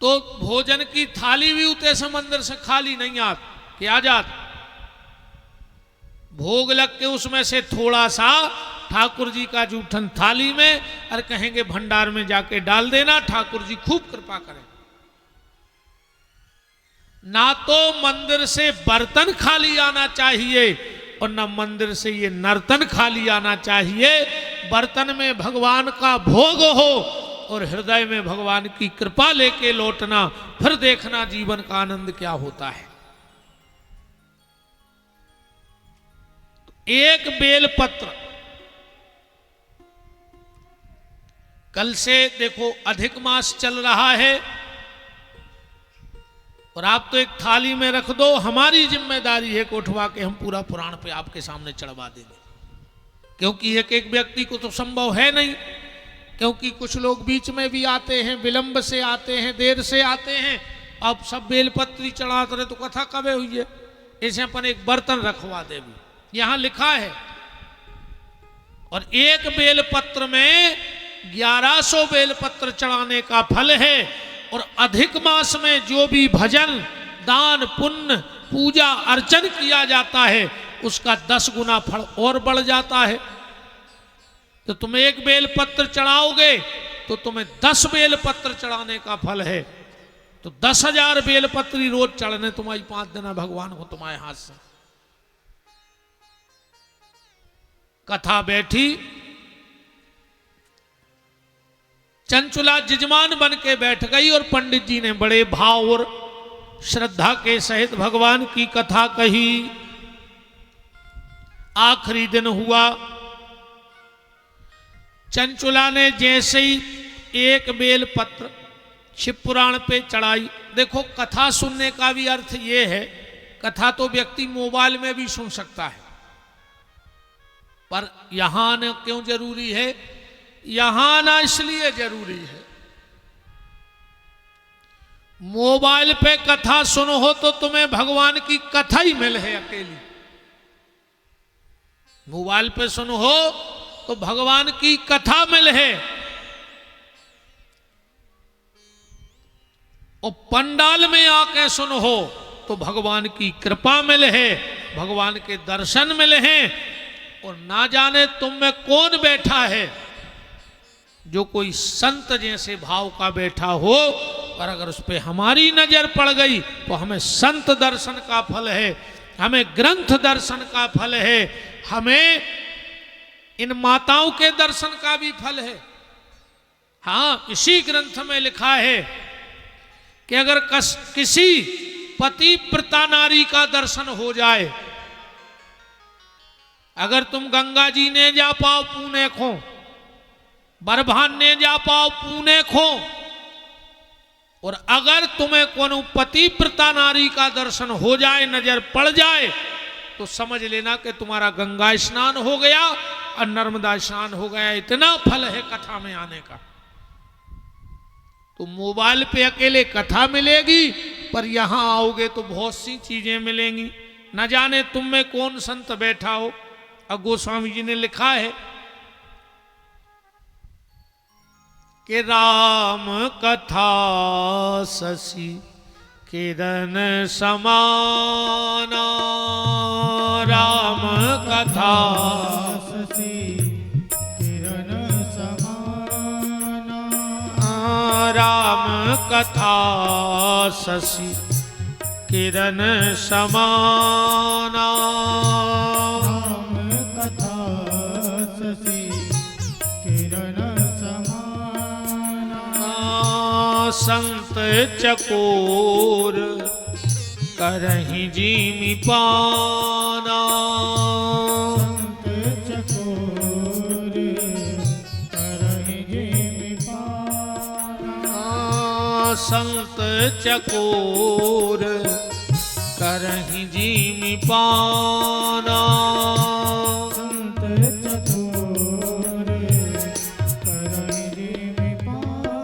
तो भोजन की थाली भी उतने से मंदिर से खाली नहीं आती, क्या जात भोग लग के उसमें से थोड़ा सा ठाकुर जी का जूठन थाली में और कहेंगे भंडार में जाके डाल देना, ठाकुर जी खूब कृपा करें। ना तो मंदिर से बर्तन खाली आना चाहिए और ना मंदिर से ये नर्तन खाली आना चाहिए। बर्तन में भगवान का भोग हो और हृदय में भगवान की कृपा लेके लौटना, फिर देखना जीवन का आनंद क्या होता है। एक बेलपत्र, कल से देखो अधिक मास चल रहा है और आप तो एक थाली में रख दो, हमारी जिम्मेदारी है कि उठवा के हम पूरा पुराण पे आपके सामने चढ़वा देंगे। क्योंकि एक एक व्यक्ति को तो संभव है नहीं, क्योंकि कुछ लोग बीच में भी आते हैं, विलंब से आते हैं, देर से आते हैं। अब सब बेलपत्री चढ़ाते रहे तो कथा कबे हुई है। ऐसे अपन एक बर्तन रखवा दे, यहां लिखा है। और एक बेलपत्र में 1100 बेलपत्र चढ़ाने का फल है। और अधिक मास में जो भी भजन, दान, पुण्य, पूजा, अर्चन किया जाता है उसका 10 गुना फल और बढ़ जाता है। तो तुम एक बेलपत्र चढ़ाओगे तो तुम्हें 10 बेलपत्र चढ़ाने का फल है। तो 10,000 बेलपत्री रोज चढ़ने तुम्हारी 5 देना भगवान को तुम्हारे हाथ से। कथा बैठी, चंचुला जजमान बन के बैठ गई और पंडित जी ने बड़े भाव और श्रद्धा के सहित भगवान की कथा कही। आखिरी दिन हुआ, चंचुला ने जैसे ही एक बेलपत्र शिव पुराण पे चढ़ाई। देखो कथा सुनने का भी अर्थ ये है, कथा तो व्यक्ति मोबाइल में भी सुन सकता है, पर यहां आना क्यों जरूरी है? यहां आना इसलिए जरूरी है, मोबाइल पे कथा सुनो हो तो तुम्हें भगवान की कथा ही मिल है अकेली। मोबाइल पे सुनो हो तो भगवान की कथा मिल है। और पंडाल में आके सुनो हो तो भगवान की कृपा मिल है, भगवान के दर्शन मिले हैं। और ना जाने तुम में कौन बैठा है जो कोई संत जैसे भाव का बैठा हो, और अगर उस पर हमारी नजर पड़ गई तो हमें संत दर्शन का फल है, हमें ग्रंथ दर्शन का फल है, हमें इन माताओं के दर्शन का भी फल है। हाँ, इसी ग्रंथ में लिखा है कि अगर किसी पति प्रता नारी का दर्शन हो जाए, अगर तुम गंगा जी ने जा पाओ पुणे खो, बरभान ने जा पाओ पुणे खो, और अगर तुम्हें कोनो पतिव्रता नारी का दर्शन हो जाए, नजर पड़ जाए, तो समझ लेना कि तुम्हारा गंगा स्नान हो गया और नर्मदा स्नान हो गया। इतना फल है कथा में आने का। तो मोबाइल पे अकेले कथा मिलेगी, पर यहां आओगे तो बहुत सी चीजें मिलेंगी। न जाने तुम में कौन संत बैठा हो। अब गोस्वामी जी ने लिखा है कि राम कथा शशि किरण समाना, राम कथा शशि किरण समाना, राम कथा शशि किरण समाना, राम कथा शशि किरण समाना, संत चकोर करहि जीमि पाना, संत चकोर करहि जीमि पाना, संत चकोर करहि जीमि पाना, संत चकोर करहि जीमि पाना।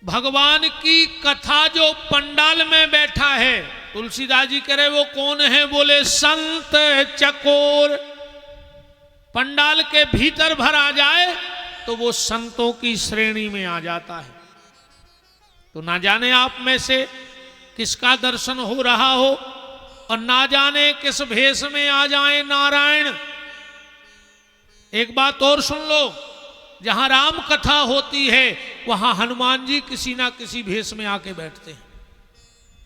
भगवान की कथा जो पंडाल में बैठा है, तुलसीदास जी कह रहे वो कौन है? बोले संत चकोर। पंडाल के भीतर भर आ जाए तो वो संतों की श्रेणी में आ जाता है। तो ना जाने आप में से किसका दर्शन हो रहा हो, और ना जाने किस भेष में आ जाए नारायण। एक बात और सुन लो, जहां राम कथा होती है वहां हनुमान जी किसी ना किसी भेष में आके बैठते हैं।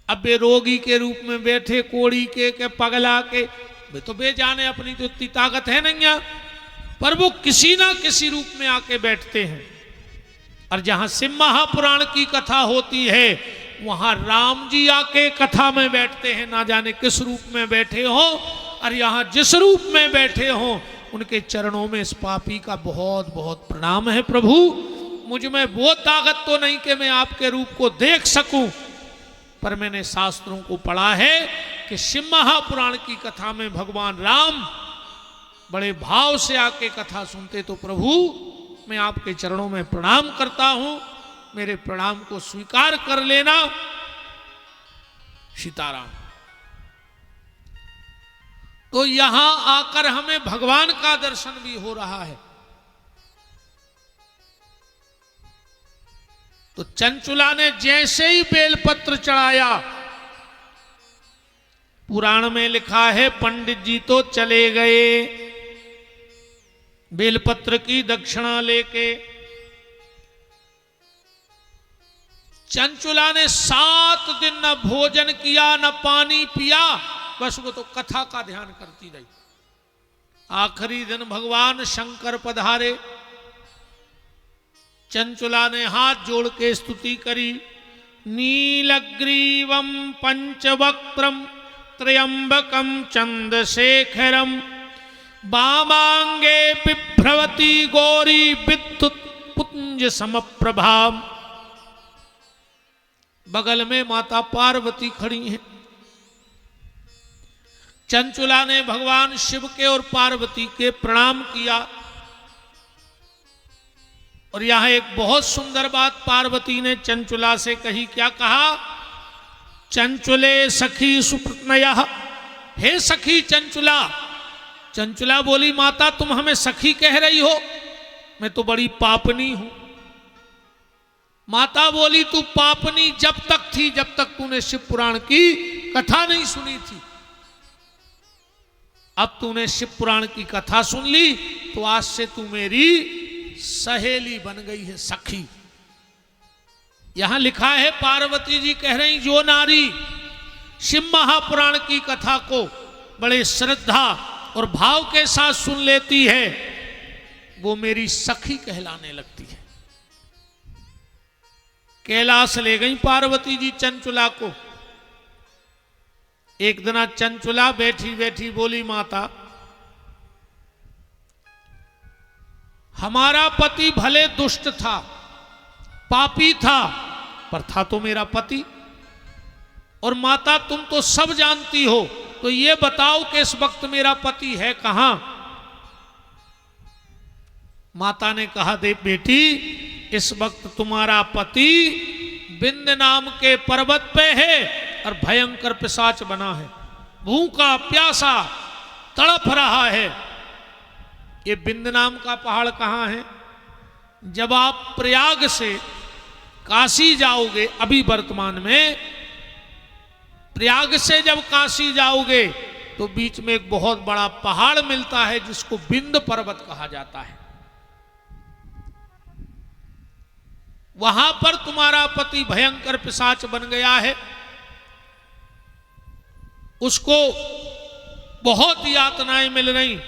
अब वे रोगी के रूप में बैठे, कोड़ी के पगला के, वे तो बेजाने, अपनी तो इतनी ताकत है नहीं है, पर वो किसी ना किसी रूप में आके बैठते हैं। और जहां शिव महापुराण की कथा होती है वहां राम जी आके कथा में बैठते हैं, ना जाने किस रूप में बैठे हो। और यहां जिस रूप में बैठे हो उनके चरणों में इस पापी का बहुत बहुत प्रणाम है। प्रभु, मुझ में वो ताकत तो नहीं कि मैं आपके रूप को देख सकूं, पर मैंने शास्त्रों को पढ़ा है कि शिव महापुराण की कथा में भगवान राम बड़े भाव से आके कथा सुनते। तो प्रभु, मैं आपके चरणों में प्रणाम करता हूं, मेरे प्रणाम को स्वीकार कर लेना। सीताराम। तो यहां आकर हमें भगवान का दर्शन भी हो रहा है। तो चंचुला ने जैसे ही बेलपत्र चढ़ाया, पुराण में लिखा है पंडित जी तो चले गए बेलपत्र की दक्षिणा लेके। चंचुला ने 7 दिन न भोजन किया न पानी पिया, बस वो तो कथा का ध्यान करती रही। आखिरी दिन भगवान शंकर पधारे। चंचुला ने हाथ जोड़ के स्तुति करी। नीलग्रीवम पंचवक्त्रम त्र्यंबकम चंद्रशेखरम वामांगे बिभ्रवती गौरी विद्युत पुंज समप्रभाम। बगल में माता पार्वती खड़ी हैं। चंचुला ने भगवान शिव के और पार्वती के प्रणाम किया। और यहां एक बहुत सुंदर बात पार्वती ने चंचुला से कही। क्या कहा? चंचुले सखी सुप्रत्नयः। हे सखी चंचुला। चंचुला बोली, माता तुम हमें सखी कह रही हो, मैं तो बड़ी पापनी हूं। माता बोली, तू पापनी जब तक थी जब तक तूने शिव पुराण की कथा नहीं सुनी थी। अब तूने शिव पुराण की कथा सुन ली तो आज से तू मेरी सहेली बन गई है, सखी। यहां लिखा है पार्वती जी कह रही, जो नारी शिव महापुराण की कथा को बड़े श्रद्धा और भाव के साथ सुन लेती है वो मेरी सखी कहलाने लगती है। कैलाश ले गई पार्वती जी चंचुला को। एक दिन चंचुला बैठी बैठी बोली, माता हमारा पति भले दुष्ट था, पापी था, पर था तो मेरा पति। और माता तुम तो सब जानती हो, तो ये बताओ कि इस वक्त मेरा पति है कहां? माता ने कहा, दे बेटी, इस वक्त तुम्हारा पति बिंद नाम के पर्वत पे है और भयंकर पिशाच बना है, भूखा प्यासा तड़प रहा है। ये बिंद नाम का पहाड़ कहां है? जब आप प्रयाग से काशी जाओगे, अभी वर्तमान में प्रयाग से जब काशी जाओगे तो बीच में एक बहुत बड़ा पहाड़ मिलता है जिसको बिंद पर्वत कहा जाता है। वहां पर तुम्हारा पति भयंकर पिशाच बन गया है। उसको बहुत यातनाएं मिल रही।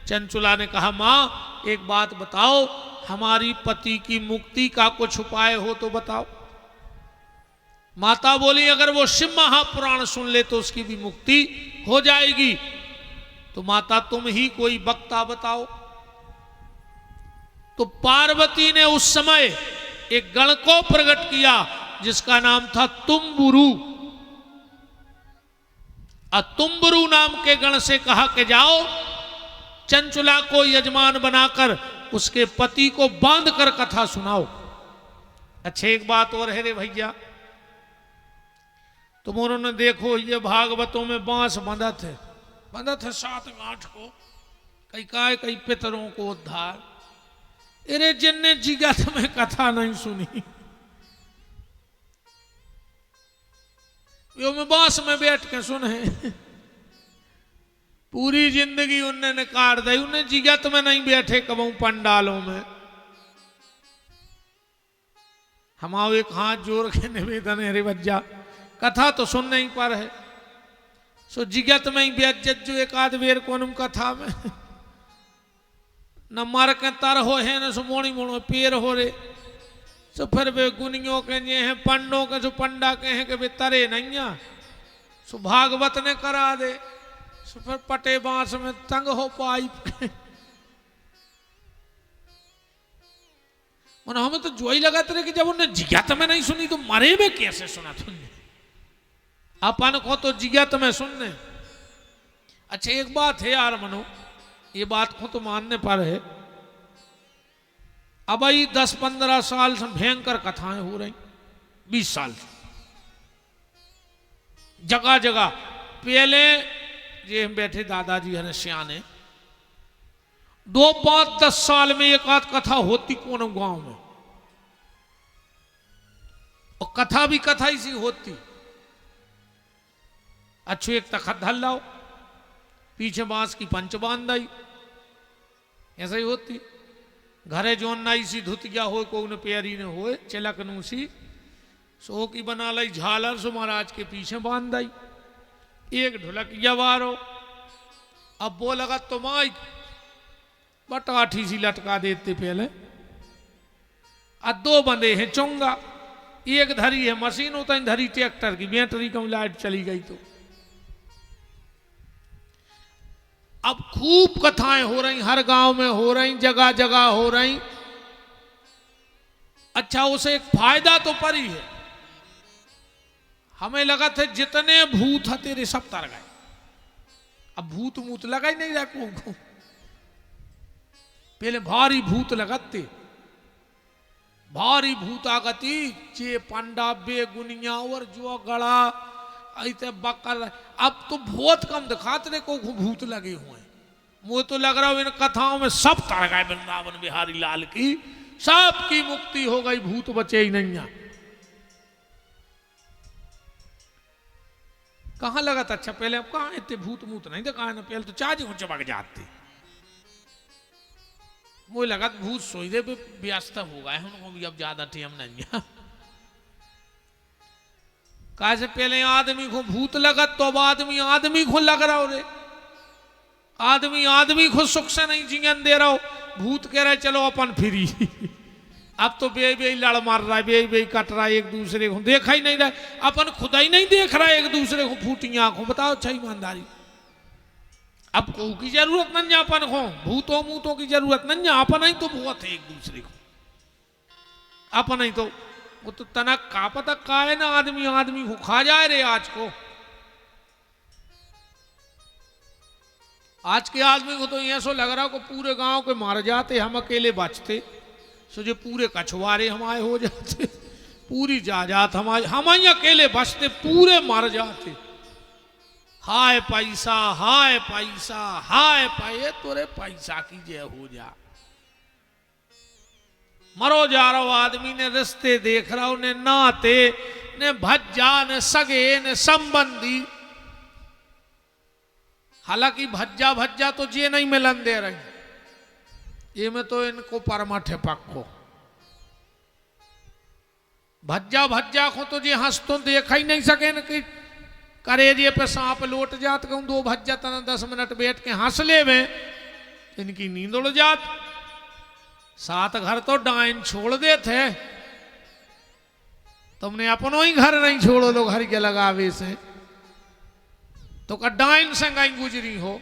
चंचुला ने कहा, मां एक बात बताओ, हमारी पति की मुक्ति का कुछ उपाय हो तो बताओ। माता बोली, अगर वो शिव महापुराण सुन ले तो उसकी भी मुक्ति हो जाएगी। तो माता तुम ही कोई वक्ता बताओ। तो पार्वती ने उस समय एक गण को प्रकट किया जिसका नाम था तुम्बुरु। तुम्बुरु नाम के गण से कहा कि जाओ चंचुला को यजमान बनाकर उसके पति को बांध कर कथा सुनाओ। अच्छा एक बात और है रे भैया, तुम उन्होंने देखो ये भागवतों में बांस बंधा थे 7-8 को, कई काय कई पितरों को उद्धार। अरे जिनने जिगत में कथा नहीं सुनी, यो में बांस में बैठ के सुने, पूरी जिंदगी उन्होंने काट दी। उन्हें जिगत में नहीं बैठे कबू पंडालों में। हम आओ एक हाथ जोड़ के निवेदन है रे बज्जा, कथा तो सुनने ही पर है, सो जिगत में ही बेज्जत जो एक आध बेर को कथा में न मर के तर हो है न सो मोड़ी मोड़ो पेर हो रे। सो फिर वे गुनियों के जे हैं पंडों के जो पंडा के हैं कि वे तरे नहीं, सो भागवत ने करा दे। सो फिर पटे बांस में तंग हो पाई। मन हमें तो जो ही लगा तेरे कि जब उन्हें जिज्ञात में नहीं सुनी तो मरे में कैसे सुना तुमने? अपन को तो जिज्ञात में सुनने। अच्छा एक बात है यार मनो, ये बात को तो मानने पर है, अब आई 10-15 साल से भयंकर कथाएं हो रही, 20 साल से जगह जगह। पहले ये हम बैठे दादाजी है सियाने, 2-5-10 साल में एक आध कथा होती कौन गांव में, और कथा भी कथा ही सी होती। अच्छी एक तखत धल लाओ, पीछे बांस की पंच बांध आई, ऐसा ही होती। घरे जोन नाई सी धुतिया हो को न प्यारी ने होए चिलकनू सी, सो की बना लाई झालर, सो महाराज के पीछे बांध आई। एक ढोलकिया वारो, अब वो लगा तो माइक बटाठी सी लटका देते पहले। अब 2 बंदे हैं चोंगा, एक धरी है मशीन, होता है धरी ट्रैक्टर की, बैटरी कम लाइट चली गई तो। अब खूब कथाएं हो रही, हर गांव में हो रही, जगह जगह हो रही। अच्छा उसे एक फायदा तो पर ही है, हमें लगा था जितने भूत है तेरे सब तर गए। अब भूत मूत लगा ही नहीं रहा को। पहले भारी भूत लगाते, भारी भूतागति चे पंडा बेगुनिया और जो गड़ा ऐसे बकर। अब तो बहुत कम दिखाते को भूत लगे हुए। मुझे तो लग रहा है इन कथाओं में सब तर गए। वृंदावन बिहारी लाल की सबकी मुक्ति हो गई, भूत बचे ही नहीं। कहां लगा था? अच्छा पहले अब कहां इतने भूत मूत नहीं दिखाए ना, पहले तो चाजी को चबक जाते। मुझे लगा भूत सोईदे पे व्यस्त हो गए उनको भी, अब ज्यादा टाइम नहीं है। कहा से पहले आदमी को भूत लगा, तो अब आदमी को लग रहा हो रे। आदमी को सुख से नहीं जीवन दे रहा हो, भूत कह रहे चलो अपन फ्री। अब तो बे लड़ मार रहा है, बे कट रहा है, एक दूसरे को देखा ही नहीं रहा, अपन खुदा ही नहीं देख रहा है एक दूसरे को फूटी आंखों। बताओ अच्छा ईमानदारी, अब को की जरूरत नहीं है अपन को, भूतों मूतों की जरूरत नहीं है, अपन ही तो बहुत है एक दूसरे को। अपन ही तो वो तो तनक का पता का है ना, आदमी आदमी को खा जाए रे आज को। आज के आदमी को तो ऐसा लग रहा को पूरे गांव के मार जाते, हम अकेले बचते, सोचे पूरे कछुआरे हमारे हो जाते, पूरी जायदाद हमारे, हम ही अकेले बचते, पूरे मर जाते। हाय पैसा, हाय पैसा, हाय पाए तोरे पैसा की जय हो जा। मरो जा रहा आदमी ने रिश्ते देख रहा, ने नाते ने भज्जा ने सगे ने संबंधी। हालांकि भज्जा भज्जा तो जे नहीं मिलन दे रहे, ये में तो इनको परमठ है पक्को। भज्जा भज्जा को तो जे हंस तो देखा ही नहीं सके न कि करेजे पे सांप लौट जात, कहूं दो भज्जा तना 10 मिनट बैठ के हंस ले में इनकी नींद उड़ जात। 7 घर तो डाइन छोड़ देते, तुमने अपनो ही घर नहीं छोड़ो लो घर के लगावे से, तो का डाइन से गई गुजरी हो।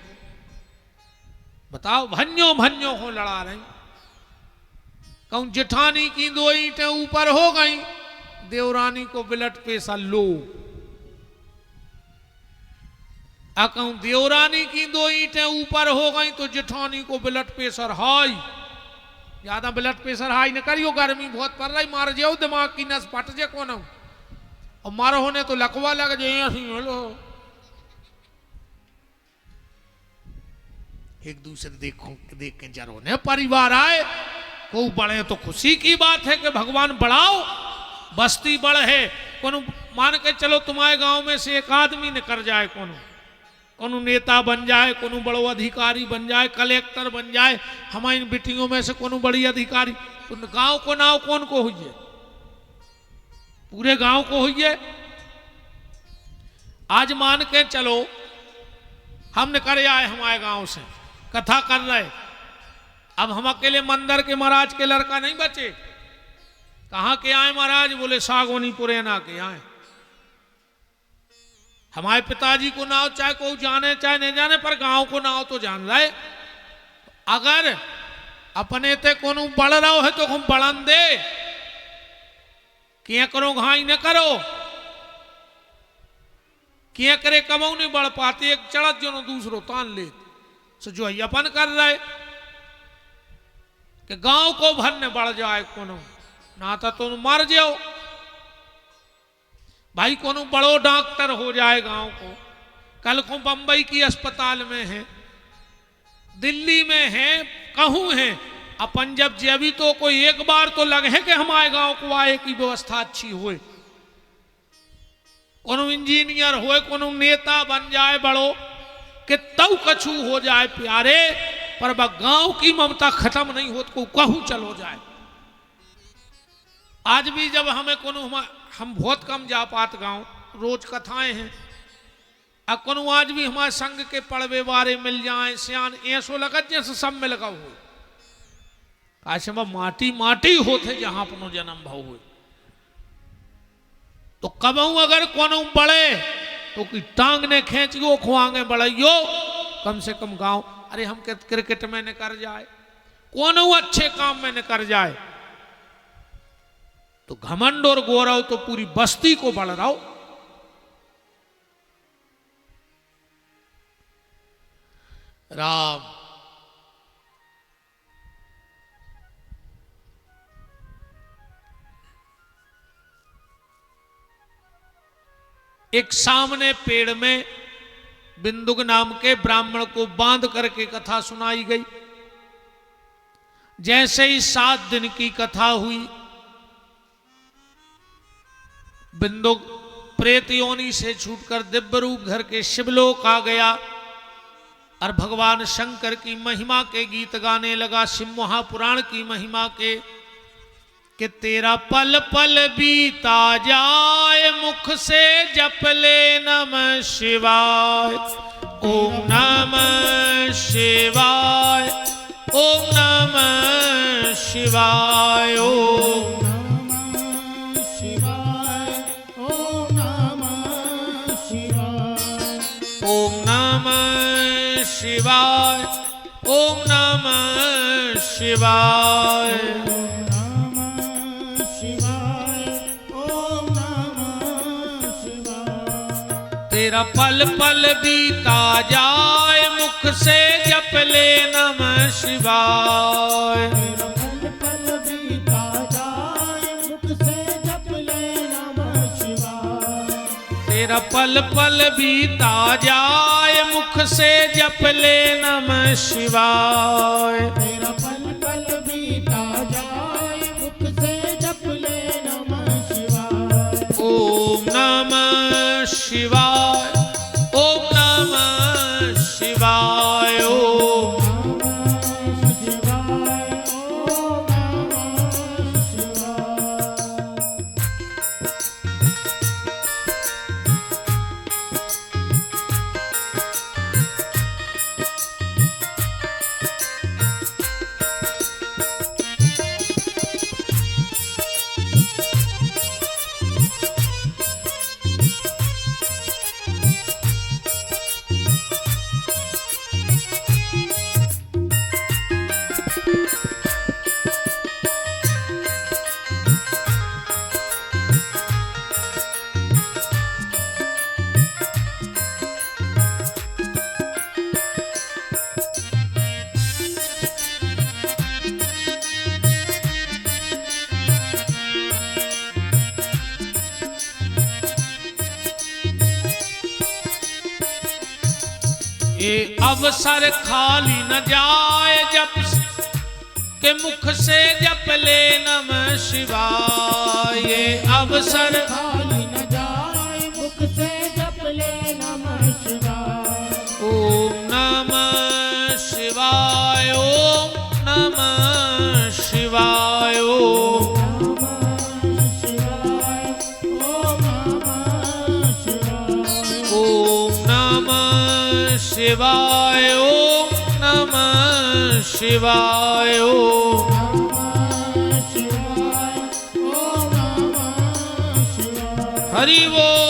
बताओ भन्यो भन्यो हो लड़ा रही, कहूं जेठानी की 2 ईंटें ऊपर हो गई, देवरानी को ब्लड प्रेशर लो। कहूं देवरानी की 2 ईंटें ऊपर हो गई तो जेठानी को ब्लड प्रेशर हाई। ज्यादा ब्लड प्रेशर हाई न करियो, गर्मी बहुत पड़ रही, मार जाओ दिमाग की नस फट जे कौन, और मारो होने तो लकवा लग जाए। हेलो एक दूसरे देखो देख के जरो ने परिवार आए, को बढ़े तो खुशी की बात है कि भगवान बढ़ाओ, बस्ती बढ़ है। कोनो मान के चलो तुम्हारे गांव में से एक आदमी ने कर जाए, कोनो नेता बन जाए, कोनो बड़ो अधिकारी बन जाए, कलेक्टर बन जाए, हमारी बेटियों में से कोनो बड़ी अधिकारी, तो गांव को नाव कौन को हुई है? पूरे गांव को हुई है। आज मान के चलो हमने करे आए हमारे गांव से कथा कर रहे, अब हम अकेले मंदिर के महाराज के लड़का नहीं बचे। कहाँ के आए महाराज? बोले सागवानी पुरेना के आए। हमारे पिताजी को नाव चाहे को जाने चाहे नहीं जाने, पर गांव को नाव तो जान रहे। अगर अपने ते कोनो बढ़ रहा है तो हम बढ़न दे, क्या करो घाई न करो, क्या करे कमाऊ नहीं बढ़ पाते, एक चढ़त जो दूसरो तान ले। सो जो अपन कर रहे कि गांव को भर ने बढ़ जाए, कोनो ना तो तुम मर जाओ भाई, कोनो बड़ो डॉक्टर हो जाए गांव को। कल को बंबई की अस्पताल में है, दिल्ली में है, कहूं है, अपन जब जेबी तो कोई एक बार तो लगे कि हमारे गांव को आए की व्यवस्था अच्छी होए, कोनो इंजीनियर होए, कोनो नेता बन जाए बड़ो, कि तब कछु हो जाए प्यारे, पर वह गांव की ममता खत्म नहीं हो तो कहूं चलो जाए। आज भी जब हमें कोनो हम बहुत कम जा पात गांव, रोज कथाएं हैं, अब कोनो आज भी हमारे संग के पड़वे वारे मिल जाए, सियान ऐसो लगत जैसे सब में लगा हुए, काश माटी माटी होते जहां अपनो जन्म भाव हुए। तो कबहू अगर कोनो बड़े तो की टांग ने खींचियो, खुआंगे बढ़ाइयो, कम से कम गांव, अरे हम क्रिकेट में न कर जाए, कोनो अच्छे काम में न कर जाए, तो घमंड और गौरव तो पूरी बस्ती को बढ़ रहा हो। राम एक सामने पेड़ में बिंदुक नाम के ब्राह्मण को बांध करके कथा सुनाई गई। जैसे ही 7 दिन की कथा हुई, बिंदुक प्रेत योनि से छूटकर दिव्य रूप धर के शिवलोक आ गया और भगवान शंकर की महिमा के गीत गाने लगा, शिव महापुराण की महिमा के, कि तेरा पल पल बीता जाए, मुख से जप ले नमः शिवाय, ओम नमः शिवाय, ओम नमः शिवाय, ओम शिवाय, ओम नमः शिवाय। तेरा पल पल बीता जाए मुख से जप ले नमः शिवाय। तेरा पल पल बीता जाए मुख से जप ले नमः शिवाय। तेरा पल पल बीता जाए मुख से जप ले नमः शिवाय। तेरा पल पल बीता जाए मुख से जप ले नमः शिवाय। ओम नमः शिवाय, ओम नमः शिवाय, ओम नमः शिवाय, ओम नमः शिवाय। ये अवसर खाली न जाए जप के मुख से जप ले नमः शिवाय। ये अवसर खाली न जाए मुख से जप ले नमः शिवाय। ओम नमः शिवाय, ओम नमः शिवाय, ओम नमः शिवाय, ओम नमः शिवाय। ओम नमः शिवाय, ओम नमः शिवाय, ओम नमः शिवाय, ओम नमः शिवाय। हरि बोल।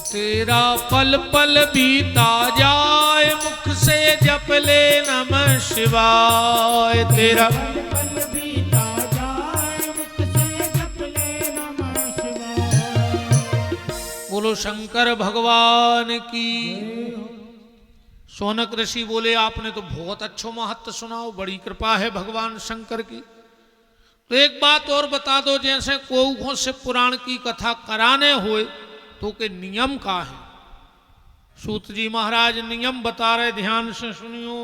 तेरा पल पल बीता जाए मुख से जप ले नमः शिवाय। तेरा पल पल बीता जाए मुख से जप ले नमः शिवाय। बोलो शंकर भगवान की। शौनक ऋषि बोले आपने तो बहुत अच्छो महत्व सुनाओ, बड़ी कृपा है भगवान शंकर की। तो एक बात और बता दो, जैसे कोऊ से पुराण की कथा कराने हुए तो के नियम का है। सूत जी महाराज नियम बता रहे, ध्यान से सुनियो।